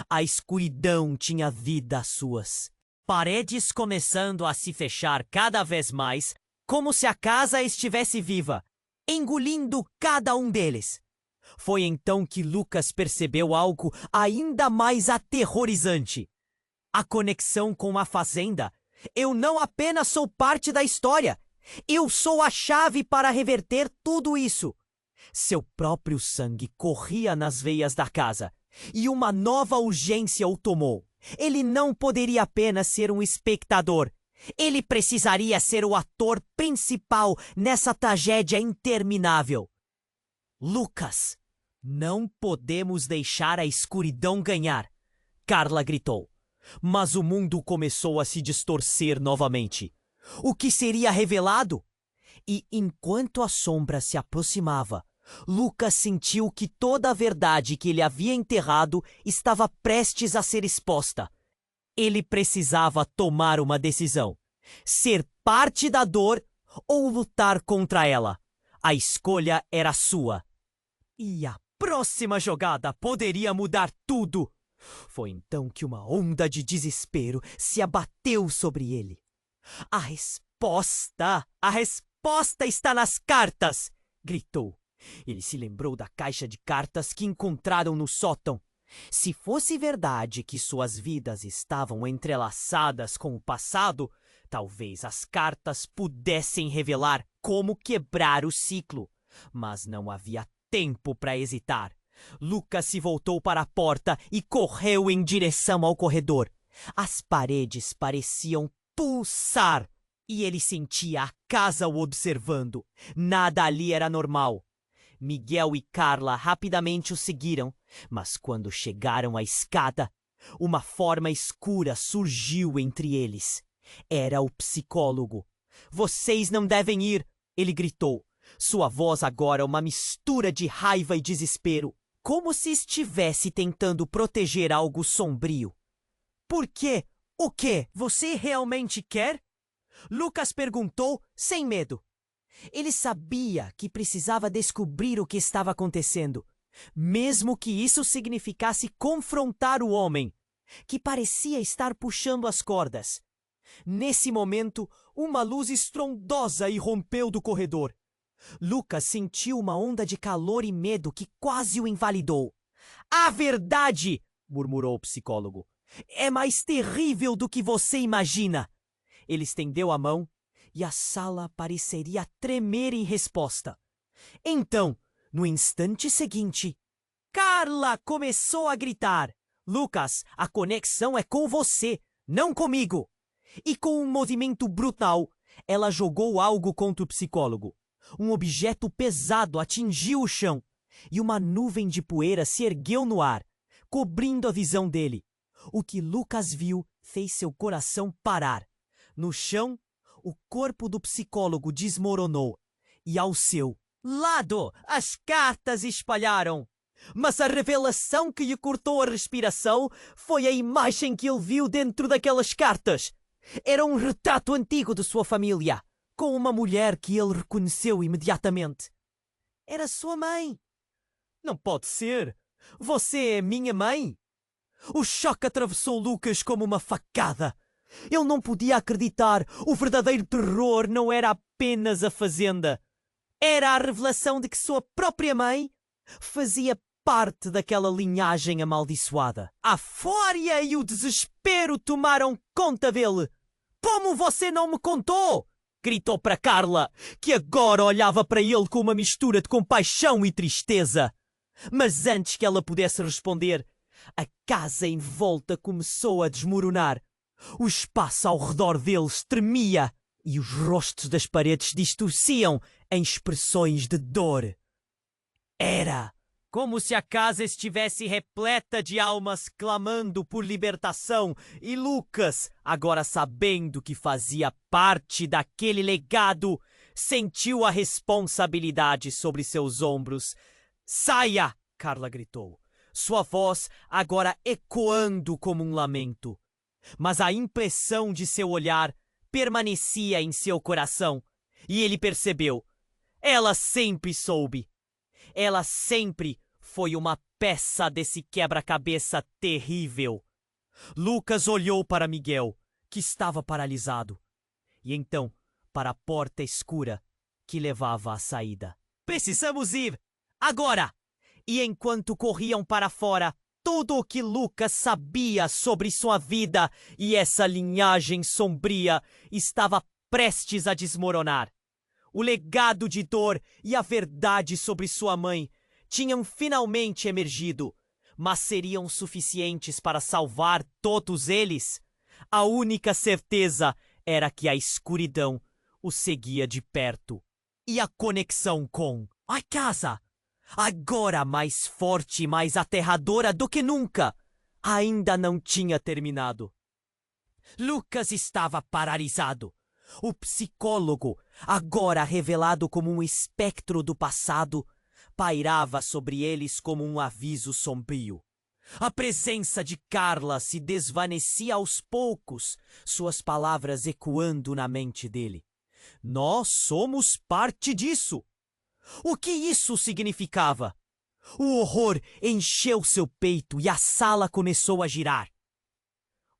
A escuridão tinha vida às suas. Paredes começando a se fechar cada vez mais, como se a casa estivesse viva, engolindo cada um deles. Foi então que Lucas percebeu algo ainda mais aterrorizante. A conexão com a fazenda. Eu não apenas sou parte da história, eu sou a chave para reverter tudo isso. Seu próprio sangue corria nas veias da casa, e uma nova urgência o tomou. Ele não poderia apenas ser um espectador. Ele precisaria ser o ator principal nessa tragédia interminável. "Lucas, não podemos deixar a escuridão ganhar", Carla gritou. Mas o mundo começou a se distorcer novamente. O que seria revelado? E enquanto a sombra se aproximava, Lucas sentiu que toda a verdade que ele havia enterrado estava prestes a ser exposta. Ele precisava tomar uma decisão: ser parte da dor ou lutar contra ela. A escolha era sua. E a próxima jogada poderia mudar tudo. Foi então que uma onda de desespero se abateu sobre ele. A resposta está nas cartas!" gritou. Ele se lembrou da caixa de cartas que encontraram no sótão. Se fosse verdade que suas vidas estavam entrelaçadas com o passado, talvez as cartas pudessem revelar como quebrar o ciclo. Mas não havia tempo para hesitar. Lucas se voltou para a porta e correu em direção ao corredor. As paredes pareciam pulsar e ele sentia a casa o observando. Nada ali era normal. Miguel e Carla rapidamente o seguiram, mas quando chegaram à escada, uma forma escura surgiu entre eles. Era o psicólogo. "Vocês não devem ir!" ele gritou. Sua voz agora uma mistura de raiva e desespero, como se estivesse tentando proteger algo sombrio. "Por quê? O quê? Você realmente quer?" Lucas perguntou sem medo. Ele sabia que precisava descobrir o que estava acontecendo, mesmo que isso significasse confrontar o homem, que parecia estar puxando as cordas. Nesse momento, uma luz estrondosa irrompeu do corredor. Lucas sentiu uma onda de calor e medo que quase o invalidou. A verdade, murmurou o psicólogo, é mais terrível do que você imagina. Ele estendeu a mão e a sala pareceria tremer em resposta. Então, no instante seguinte, Carla começou a gritar: Lucas, a conexão é com você, não comigo! E com um movimento brutal, ela jogou algo contra o psicólogo. Um objeto pesado atingiu o chão e uma nuvem de poeira se ergueu no ar, cobrindo a visão dele. O que Lucas viu fez seu coração parar. No chão, o corpo do psicólogo desmoronou e ao seu lado as cartas espalharam. Mas a revelação que lhe cortou a respiração foi a imagem que ele viu dentro daquelas cartas. Era um retrato antigo de sua família, com uma mulher que ele reconheceu imediatamente. Era sua mãe. Não pode ser. Você é minha mãe? O choque atravessou Lucas como uma facada. Ele não podia acreditar. O verdadeiro terror não era apenas a fazenda. Era a revelação de que sua própria mãe fazia parte daquela linhagem amaldiçoada. A fúria e o desespero tomaram conta dele. Como você não me contou? Gritou para Carla, que agora olhava para ele com uma mistura de compaixão e tristeza. Mas antes que ela pudesse responder, a casa em volta começou a desmoronar. O espaço ao redor deles tremia e os rostos das paredes distorciam em expressões de dor. Era como se a casa estivesse repleta de almas clamando por libertação, e Lucas, agora sabendo que fazia parte daquele legado, sentiu a responsabilidade sobre seus ombros. Saia! Carla gritou, sua voz agora ecoando como um lamento. Mas a impressão de seu olhar permanecia em seu coração, e ele percebeu. Ela sempre soube. Ela sempre foi uma peça desse quebra-cabeça terrível. Lucas olhou para Miguel, que estava paralisado, e então para a porta escura que levava à saída. Precisamos ir! Agora! E enquanto corriam para fora, tudo o que Lucas sabia sobre sua vida e essa linhagem sombria estava prestes a desmoronar. O legado de dor e a verdade sobre sua mãe tinham finalmente emergido, mas seriam suficientes para salvar todos eles? A única certeza era que a escuridão o seguia de perto. E a conexão com a casa, agora mais forte e mais aterradora do que nunca, ainda não tinha terminado. Lucas estava paralisado. O psicólogo, agora revelado como um espectro do passado, pairava sobre eles como um aviso sombrio. A presença de Carla se desvanecia aos poucos, suas palavras ecoando na mente dele. Nós somos parte disso. O que isso significava? O horror encheu seu peito e a sala começou a girar.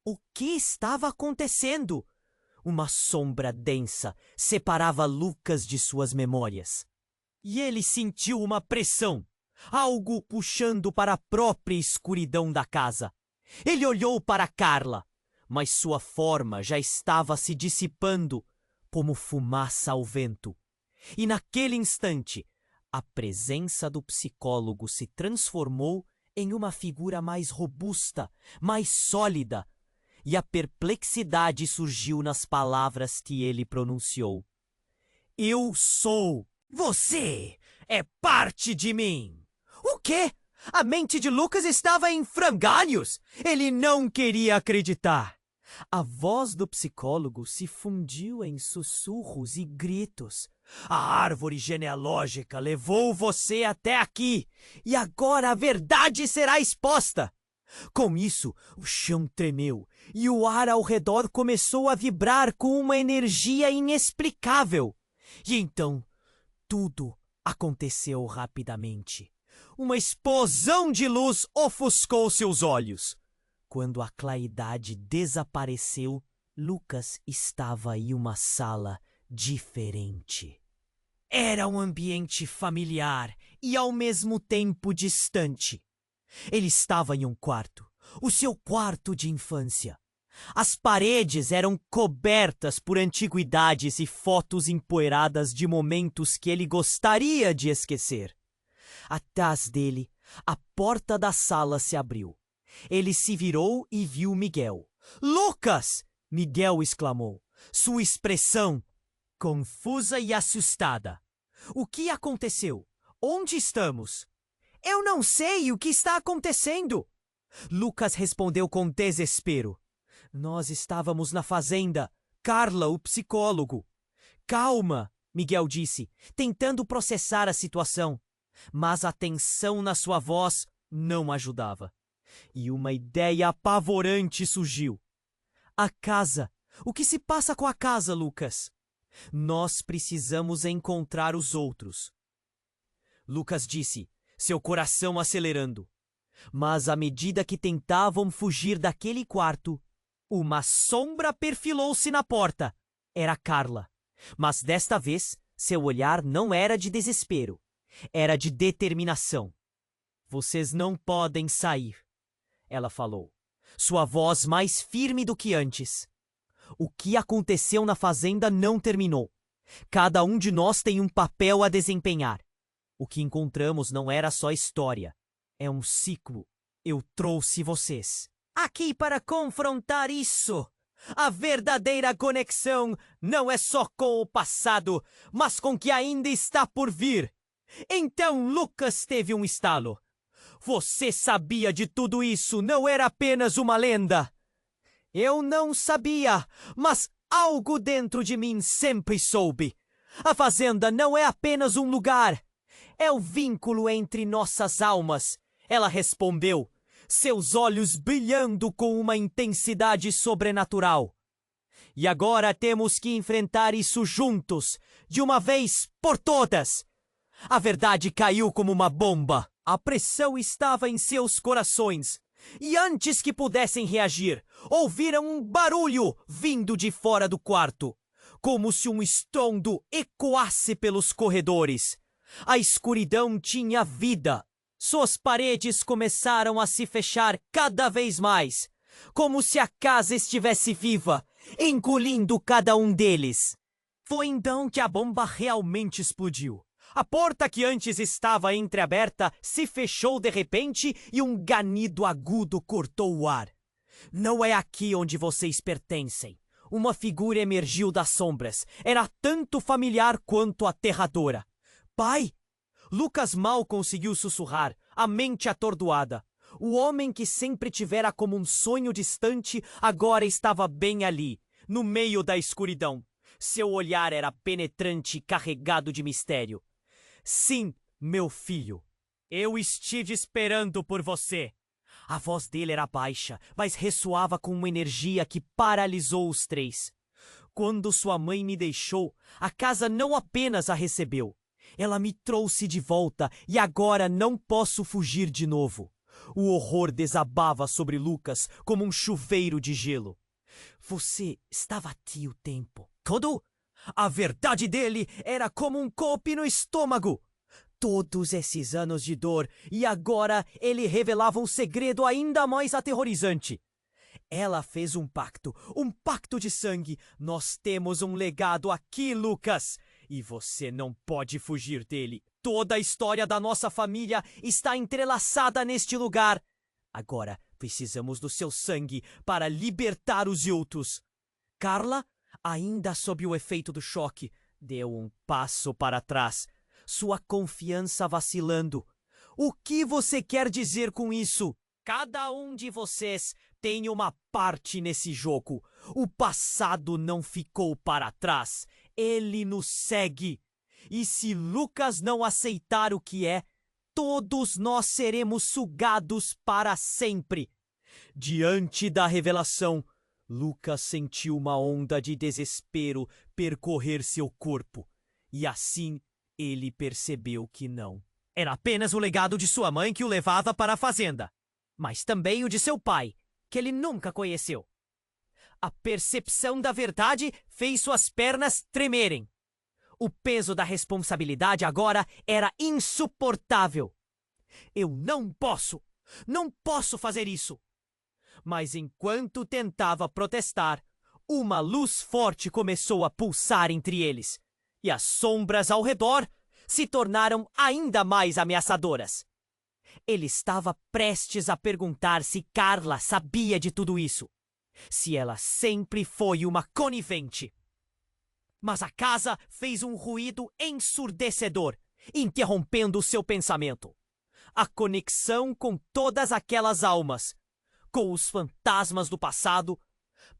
O que estava acontecendo? Uma sombra densa separava Lucas de suas memórias. E ele sentiu uma pressão, algo puxando para a própria escuridão da casa. Ele olhou para Carla, mas sua forma já estava se dissipando como fumaça ao vento. E naquele instante, a presença do psicólogo se transformou em uma figura mais robusta, mais sólida, e a perplexidade surgiu nas palavras que ele pronunciou. Eu sou. Você é parte de mim. O quê? A mente de Lucas estava em frangalhos. Ele não queria acreditar. A voz do psicólogo se fundiu em sussurros e gritos. A árvore genealógica levou você até aqui, e agora a verdade será exposta. Com isso, o chão tremeu e o ar ao redor começou a vibrar com uma energia inexplicável. E então, tudo aconteceu rapidamente. Uma explosão de luz ofuscou seus olhos. Quando a claridade desapareceu, Lucas estava em uma sala diferente. Era um ambiente familiar e ao mesmo tempo distante. Ele estava em um quarto, o seu quarto de infância. As paredes eram cobertas por antiguidades e fotos empoeiradas de momentos que ele gostaria de esquecer. Atrás dele, a porta da sala se abriu. Ele se virou e viu Miguel. "Lucas!" Miguel exclamou, sua expressão confusa e assustada. "O que aconteceu? Onde estamos?" "Eu não sei o que está acontecendo." Lucas respondeu com desespero. "Nós estávamos na fazenda. Carla, o psicólogo." "Calma," Miguel disse, tentando processar a situação. Mas a tensão na sua voz não ajudava. E uma ideia apavorante surgiu. "A casa. O que se passa com a casa, Lucas?" "Nós precisamos encontrar os outros." Lucas disse, seu coração acelerando. Mas à medida que tentavam fugir daquele quarto, uma sombra perfilou-se na porta. Era Carla. Mas desta vez, seu olhar não era de desespero. Era de determinação. "Vocês não podem sair," ela falou, sua voz mais firme do que antes. "O que aconteceu na fazenda não terminou. Cada um de nós tem um papel a desempenhar. O que encontramos não era só história. É um ciclo. Eu trouxe vocês aqui para confrontar isso. A verdadeira conexão não é só com o passado, mas com o que ainda está por vir." Então Lucas teve um estalo. "Você sabia de tudo isso, não era apenas uma lenda." "Eu não sabia, mas algo dentro de mim sempre soube. A fazenda não é apenas um lugar. É o vínculo entre nossas almas." Ela respondeu, seus olhos brilhando com uma intensidade sobrenatural. "E agora temos que enfrentar isso juntos, de uma vez por todas." A verdade caiu como uma bomba. A pressão estava em seus corações. E antes que pudessem reagir, ouviram um barulho vindo de fora do quarto, como se um estrondo ecoasse pelos corredores. A escuridão tinha vida. Suas paredes começaram a se fechar cada vez mais, como se a casa estivesse viva, engolindo cada um deles. Foi então que a bomba realmente explodiu. A porta que antes estava entreaberta se fechou de repente e um ganido agudo cortou o ar. "Não é aqui onde vocês pertencem." Uma figura emergiu das sombras. Era tanto familiar quanto aterradora. "Pai!" Lucas mal conseguiu sussurrar, a mente atordoada. O homem que sempre tivera como um sonho distante agora estava bem ali, no meio da escuridão. Seu olhar era penetrante e carregado de mistério. "Sim, meu filho. Eu estive esperando por você." A voz dele era baixa, mas ressoava com uma energia que paralisou os três. "Quando sua mãe me deixou, a casa não apenas a recebeu. Ela me trouxe de volta e agora não posso fugir de novo." O horror desabava sobre Lucas como um chuveiro de gelo. "Você estava aqui o tempo todo?" A verdade dele era como um golpe no estômago. Todos esses anos de dor, e agora ele revelava um segredo ainda mais aterrorizante. Ela fez um pacto de sangue. Nós temos um legado aqui, Lucas, e você não pode fugir dele. Toda a história da nossa família está entrelaçada neste lugar. Agora precisamos do seu sangue para libertar os outros. Carla, ainda sob o efeito do choque, deu um passo para trás, sua confiança vacilando. "O que você quer dizer com isso?" "Cada um de vocês tem uma parte nesse jogo. O passado não ficou para trás. Ele nos segue. E se Lucas não aceitar o que é, todos nós seremos sugados para sempre." Diante da revelação, Lucas sentiu uma onda de desespero percorrer seu corpo, e assim ele percebeu que não. Era apenas o legado de sua mãe que o levava para a fazenda, mas também o de seu pai, que ele nunca conheceu. A percepção da verdade fez suas pernas tremerem. O peso da responsabilidade agora era insuportável. Eu não posso fazer isso! Mas enquanto tentava protestar, uma luz forte começou a pulsar entre eles, e as sombras ao redor se tornaram ainda mais ameaçadoras. Ele estava prestes a perguntar se Carla sabia de tudo isso, se ela sempre foi uma conivente. Mas a casa fez um ruído ensurdecedor, interrompendo seu pensamento. A conexão com todas aquelas almas, com os fantasmas do passado,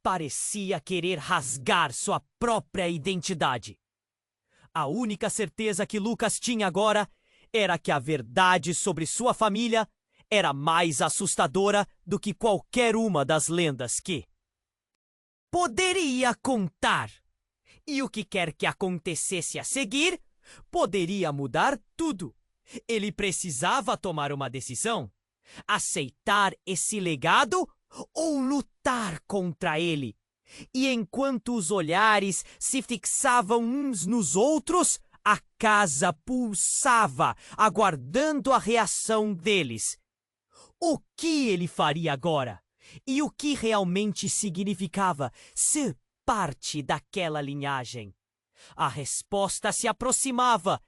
parecia querer rasgar sua própria identidade. A única certeza que Lucas tinha agora era que a verdade sobre sua família era mais assustadora do que qualquer uma das lendas que poderia contar. E o que quer que acontecesse a seguir poderia mudar tudo. Ele precisava tomar uma decisão: aceitar esse legado ou lutar contra ele. E enquanto os olhares se fixavam uns nos outros, a casa pulsava, aguardando a reação deles. O que ele faria agora? E o que realmente significava ser parte daquela linhagem? A resposta se aproximava,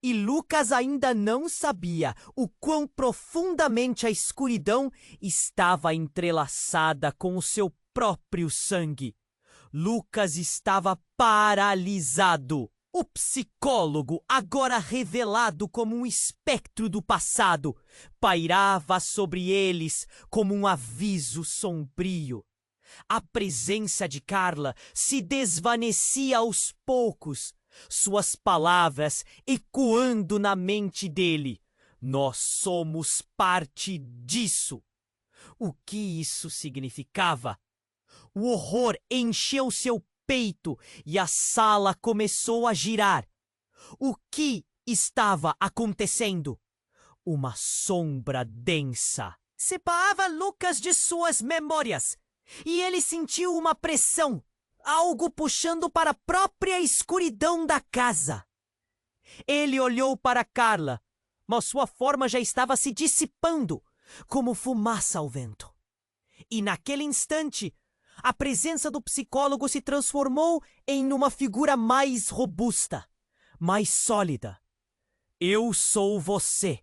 e Lucas ainda não sabia o quão profundamente a escuridão estava entrelaçada com o seu próprio sangue. Lucas estava paralisado. O psicólogo, agora revelado como um espectro do passado, pairava sobre eles como um aviso sombrio. A presença de Carla se desvanecia aos poucos, suas palavras ecoando na mente dele. Nós somos parte disso. O que isso significava? O horror encheu seu peito e a sala começou a girar. O que estava acontecendo? Uma sombra densa separava Lucas de suas memórias, e ele sentiu uma pressão, algo puxando para a própria escuridão da casa. Ele olhou para Carla, mas sua forma já estava se dissipando, como fumaça ao vento. E naquele instante, a presença do psicólogo se transformou em uma figura mais robusta, mais sólida. Eu sou você.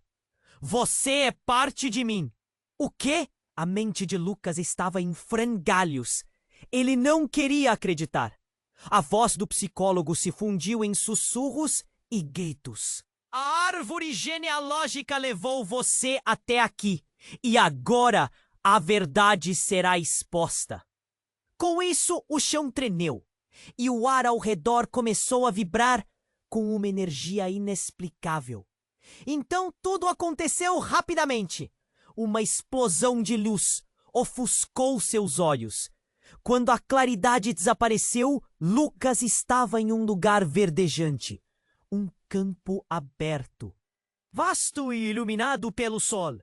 Você é parte de mim. O quê? A mente de Lucas estava em frangalhos. Ele não queria acreditar. A voz do psicólogo se fundiu em sussurros e gritos. A árvore genealógica levou você até aqui, e agora a verdade será exposta. Com isso, o chão tremeu, e o ar ao redor começou a vibrar com uma energia inexplicável. Então tudo aconteceu rapidamente. Uma explosão de luz ofuscou seus olhos. Quando a claridade desapareceu, Lucas estava em um lugar verdejante. Um campo aberto, vasto e iluminado pelo sol.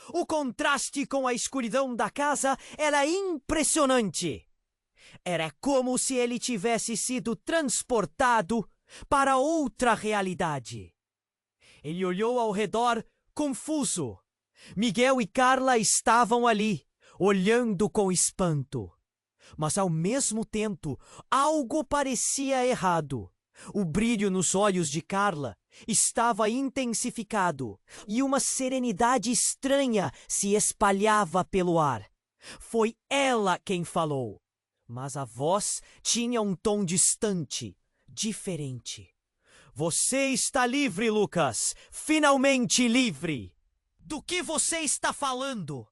O contraste com a escuridão da casa era impressionante. Era como se ele tivesse sido transportado para outra realidade. Ele olhou ao redor, confuso. Miguel e Carla estavam ali, olhando com espanto. Mas ao mesmo tempo, algo parecia errado. O brilho nos olhos de Carla estava intensificado e uma serenidade estranha se espalhava pelo ar. Foi ela quem falou, mas a voz tinha um tom distante, diferente. Você está livre, Lucas! Finalmente livre! Do que você está falando?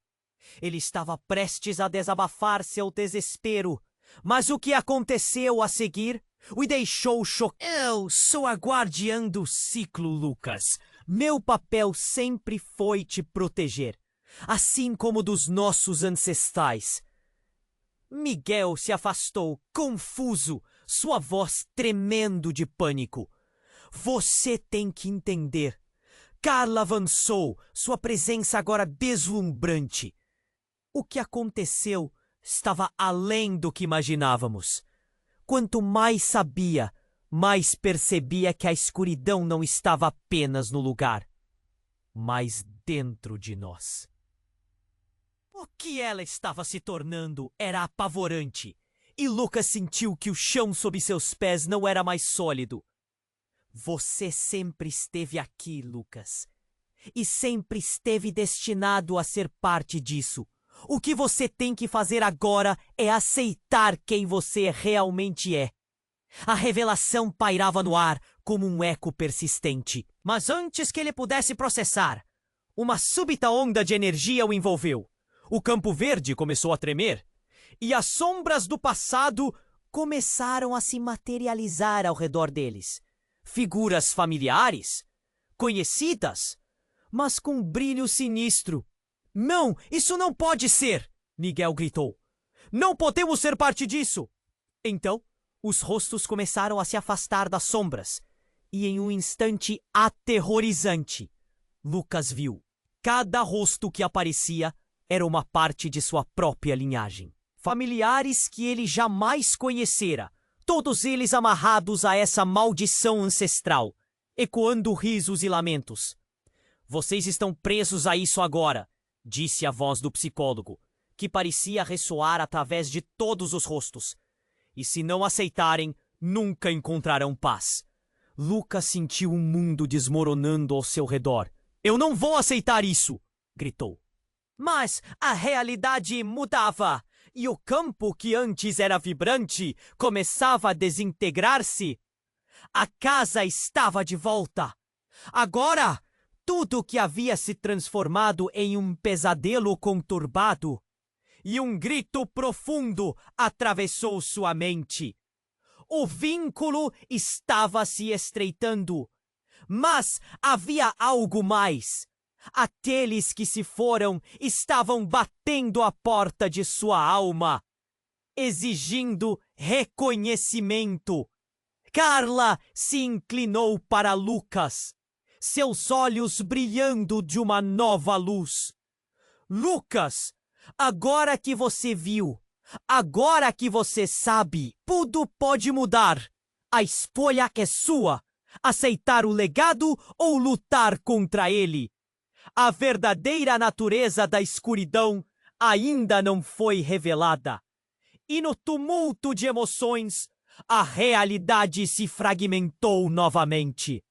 Ele estava prestes a desabafar seu desespero, mas o que aconteceu a seguir o deixou chocado. Eu sou a guardiã do ciclo, Lucas. Meu papel sempre foi te proteger. assim como dos nossos ancestrais. Miguel se afastou, confuso, sua voz tremendo de pânico. Você tem que entender. Carla avançou, sua presença agora deslumbrante. O que aconteceu estava além do que imaginávamos. Quanto mais sabia, mais percebia que a escuridão não estava apenas no lugar, mas dentro de nós. O que ela estava se tornando era apavorante, e Lucas sentiu que o chão sob seus pés não era mais sólido. Você sempre esteve aqui, Lucas, e sempre esteve destinado a ser parte disso. O que você tem que fazer agora é aceitar quem você realmente é. A revelação pairava no ar como um eco persistente. Mas antes que ele pudesse processar, uma súbita onda de energia o envolveu. O campo verde começou a tremer, e as sombras do passado começaram a se materializar ao redor deles. Figuras familiares, conhecidas, mas com brilho sinistro. Não, isso não pode ser! Miguel gritou. Não podemos ser parte disso! Então, os rostos começaram a se afastar das sombras, e em um instante aterrorizante, Lucas viu. Cada rosto que aparecia era uma parte de sua própria linhagem. Familiares que ele jamais conhecera, todos eles amarrados a essa maldição ancestral, ecoando risos e lamentos. Vocês estão presos a isso agora, disse a voz do psicólogo, que parecia ressoar através de todos os rostos. E se não aceitarem, nunca encontrarão paz. Lucas sentiu um mundo desmoronando ao seu redor. Eu não vou aceitar isso! Gritou. Mas a realidade mudava, e o campo que antes era vibrante começava a desintegrar-se. A casa estava de volta. Agora, tudo que havia se transformado em um pesadelo conturbado. E um grito profundo atravessou sua mente. O vínculo estava se estreitando, mas havia algo mais. Aqueles que se foram estavam batendo a porta de sua alma, exigindo reconhecimento. Carla se inclinou para Lucas, seus olhos brilhando de uma nova luz. Lucas, agora que você viu, agora que você sabe, tudo pode mudar. A escolha é sua: aceitar o legado ou lutar contra ele. A verdadeira natureza da escuridão ainda não foi revelada. E no tumulto de emoções, a realidade se fragmentou novamente.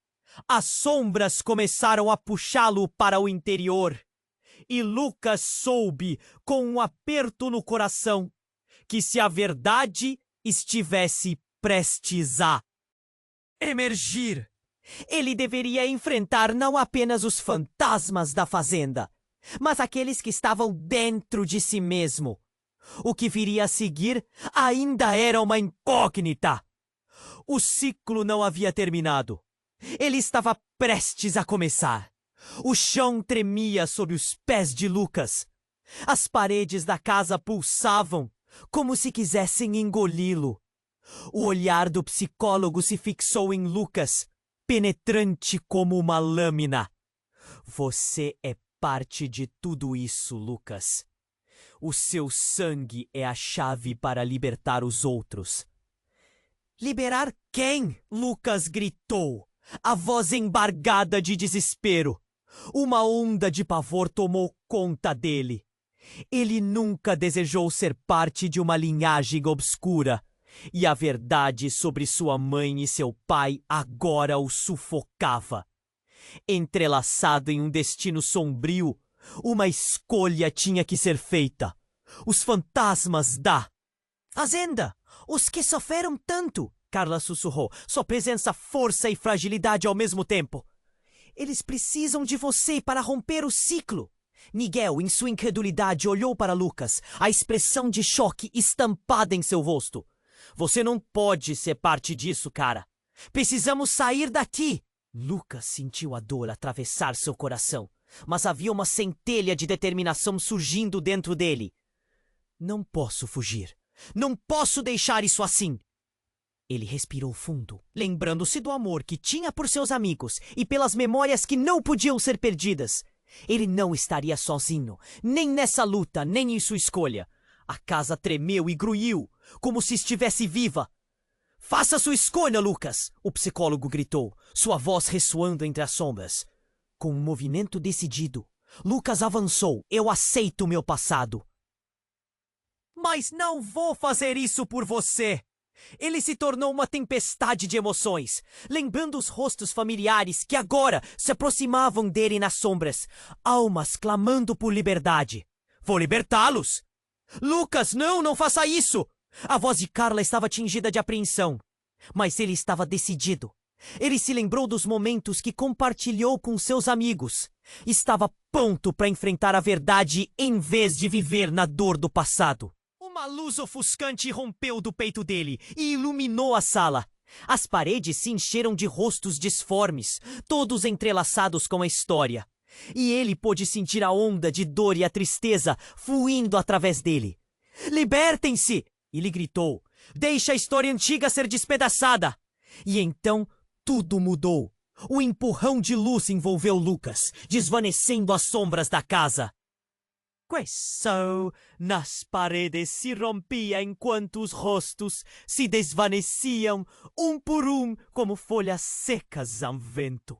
As sombras começaram a puxá-lo para o interior. E Lucas soube, com um aperto no coração, que se a verdade estivesse prestes a emergir, ele deveria enfrentar não apenas os fantasmas da fazenda, mas aqueles que estavam dentro de si mesmo. O que viria a seguir ainda era uma incógnita. O ciclo não havia terminado. Ele estava prestes a começar. O chão tremia sob os pés de Lucas. As paredes da casa pulsavam, como se quisessem engoli-lo. O olhar do psicólogo se fixou em Lucas, penetrante como uma lâmina. Você é parte de tudo isso, Lucas. O seu sangue é a chave para libertar os outros. Liberar quem? Lucas gritou, a voz embargada de desespero. Uma onda de pavor tomou conta dele. Ele nunca desejou ser parte de uma linhagem obscura, e a verdade sobre sua mãe e seu pai agora o sufocava. Entrelaçado em um destino sombrio, uma escolha tinha que ser feita. Os fantasmas da fazenda, os que sofreram tanto, Carla sussurrou, sua presença, força e fragilidade ao mesmo tempo. Eles precisam de você para romper o ciclo. Miguel, em sua incredulidade, olhou para Lucas, a expressão de choque estampada em seu rosto. Você não pode ser parte disso, cara. Precisamos sair daqui. Lucas sentiu a dor atravessar seu coração. mas havia uma centelha de determinação surgindo dentro dele. Não posso fugir. Não posso deixar isso assim. Ele respirou fundo, lembrando-se do amor que tinha por seus amigos e pelas memórias que não podiam ser perdidas. Ele não estaria sozinho, nem nessa luta, nem em sua escolha. A casa tremeu e grunhiu, como se estivesse viva. Faça sua escolha, Lucas! O psicólogo gritou, sua voz ressoando entre as sombras. Com um movimento decidido, Lucas avançou. Eu aceito meu passado. Mas não vou fazer isso por você! Ele se tornou uma tempestade de emoções, lembrando os rostos familiares que agora se aproximavam dele nas sombras, almas clamando por liberdade. Vou libertá-los! Lucas, não faça isso! A voz de Carla estava tingida de apreensão, mas ele estava decidido. Ele se lembrou dos momentos que compartilhou com seus amigos. Estava pronto para enfrentar a verdade em vez de viver na dor do passado. Uma luz ofuscante rompeu do peito dele e iluminou a sala. As paredes se encheram de rostos disformes, todos entrelaçados com a história. E ele pôde sentir a onda de dor e a tristeza fluindo através dele. Libertem-se! Ele gritou. Deixa a história antiga ser despedaçada! E então tudo mudou. O empurrão de luz envolveu Lucas, desvanecendo as sombras da casa. Começou nas paredes se rompia enquanto os rostos se desvaneciam, um por um, como folhas secas ao vento.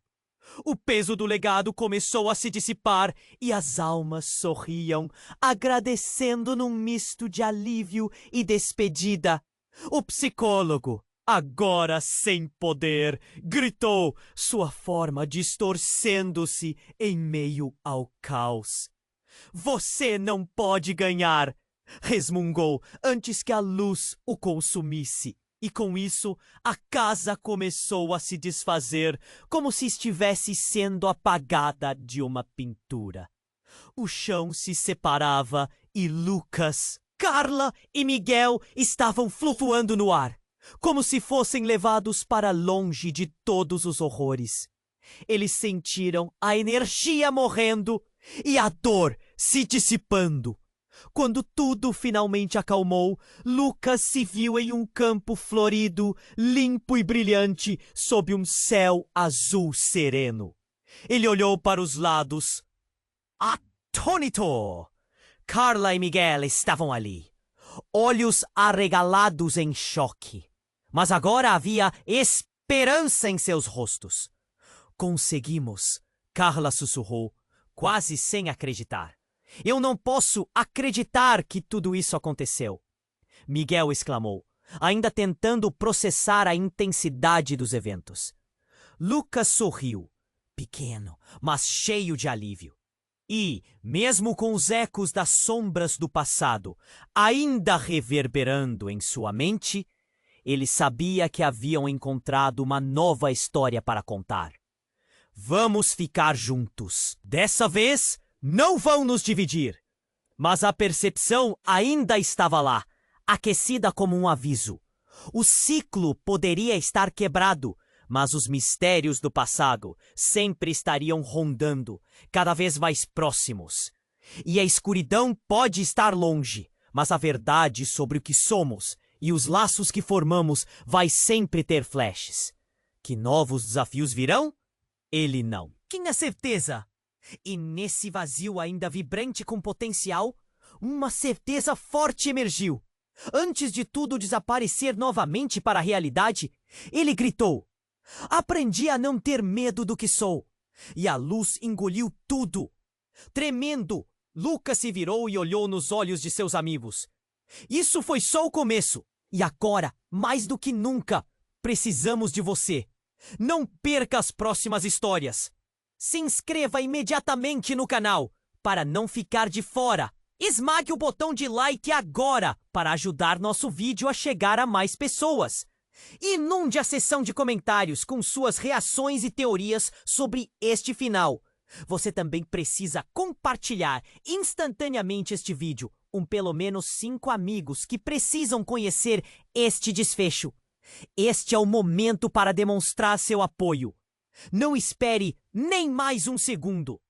O peso do legado começou a se dissipar e as almas sorriam, agradecendo num misto de alívio e despedida. O psicólogo, agora sem poder, gritou, sua forma distorcendo-se em meio ao caos. Você não pode ganhar, resmungou antes que a luz o consumisse. E com isso, a casa começou a se desfazer, como se estivesse sendo apagada de uma pintura. O chão se separava e Lucas, Carla e Miguel estavam flutuando no ar, como se fossem levados para longe de todos os horrores. Eles sentiram a energia morrendo e a dor se dissipando. Quando tudo finalmente acalmou, Lucas se viu em um campo florido, limpo e brilhante, sob um céu azul sereno. Ele olhou para os lados. Atônito! Carla e Miguel estavam ali, olhos arregalados em choque. Mas agora havia esperança em seus rostos. Conseguimos, Carla sussurrou, quase sem acreditar. Eu não posso acreditar que tudo isso aconteceu. Miguel exclamou, ainda tentando processar a intensidade dos eventos. Lucas sorriu, pequeno, mas cheio de alívio. E, mesmo com os ecos das sombras do passado ainda reverberando em sua mente, ele sabia que haviam encontrado uma nova história para contar. Vamos ficar juntos. Dessa vez, não vão nos dividir. Mas a percepção ainda estava lá, aquecida como um aviso. O ciclo poderia estar quebrado, mas os mistérios do passado sempre estariam rondando, cada vez mais próximos. E a escuridão pode estar longe, mas a verdade sobre o que somos e os laços que formamos vai sempre ter flashes. Que novos desafios virão? Ele não. Tinha certeza. E nesse vazio ainda vibrante com potencial, uma certeza forte emergiu. Antes de tudo desaparecer novamente para a realidade, ele gritou: aprendi a não ter medo do que sou. E a luz engoliu tudo. Tremendo, Lucas se virou e olhou nos olhos de seus amigos. Isso foi só o começo. E agora, mais do que nunca, precisamos de você. Não perca as próximas histórias. Se inscreva imediatamente no canal para não ficar de fora. Esmague o botão de like agora para ajudar nosso vídeo a chegar a mais pessoas. Inunde a seção de comentários com suas reações e teorias sobre este final. Você também precisa compartilhar instantaneamente este vídeo com pelo menos 5 amigos que precisam conhecer este desfecho. Este é o momento para demonstrar seu apoio. Não espere nem mais um segundo.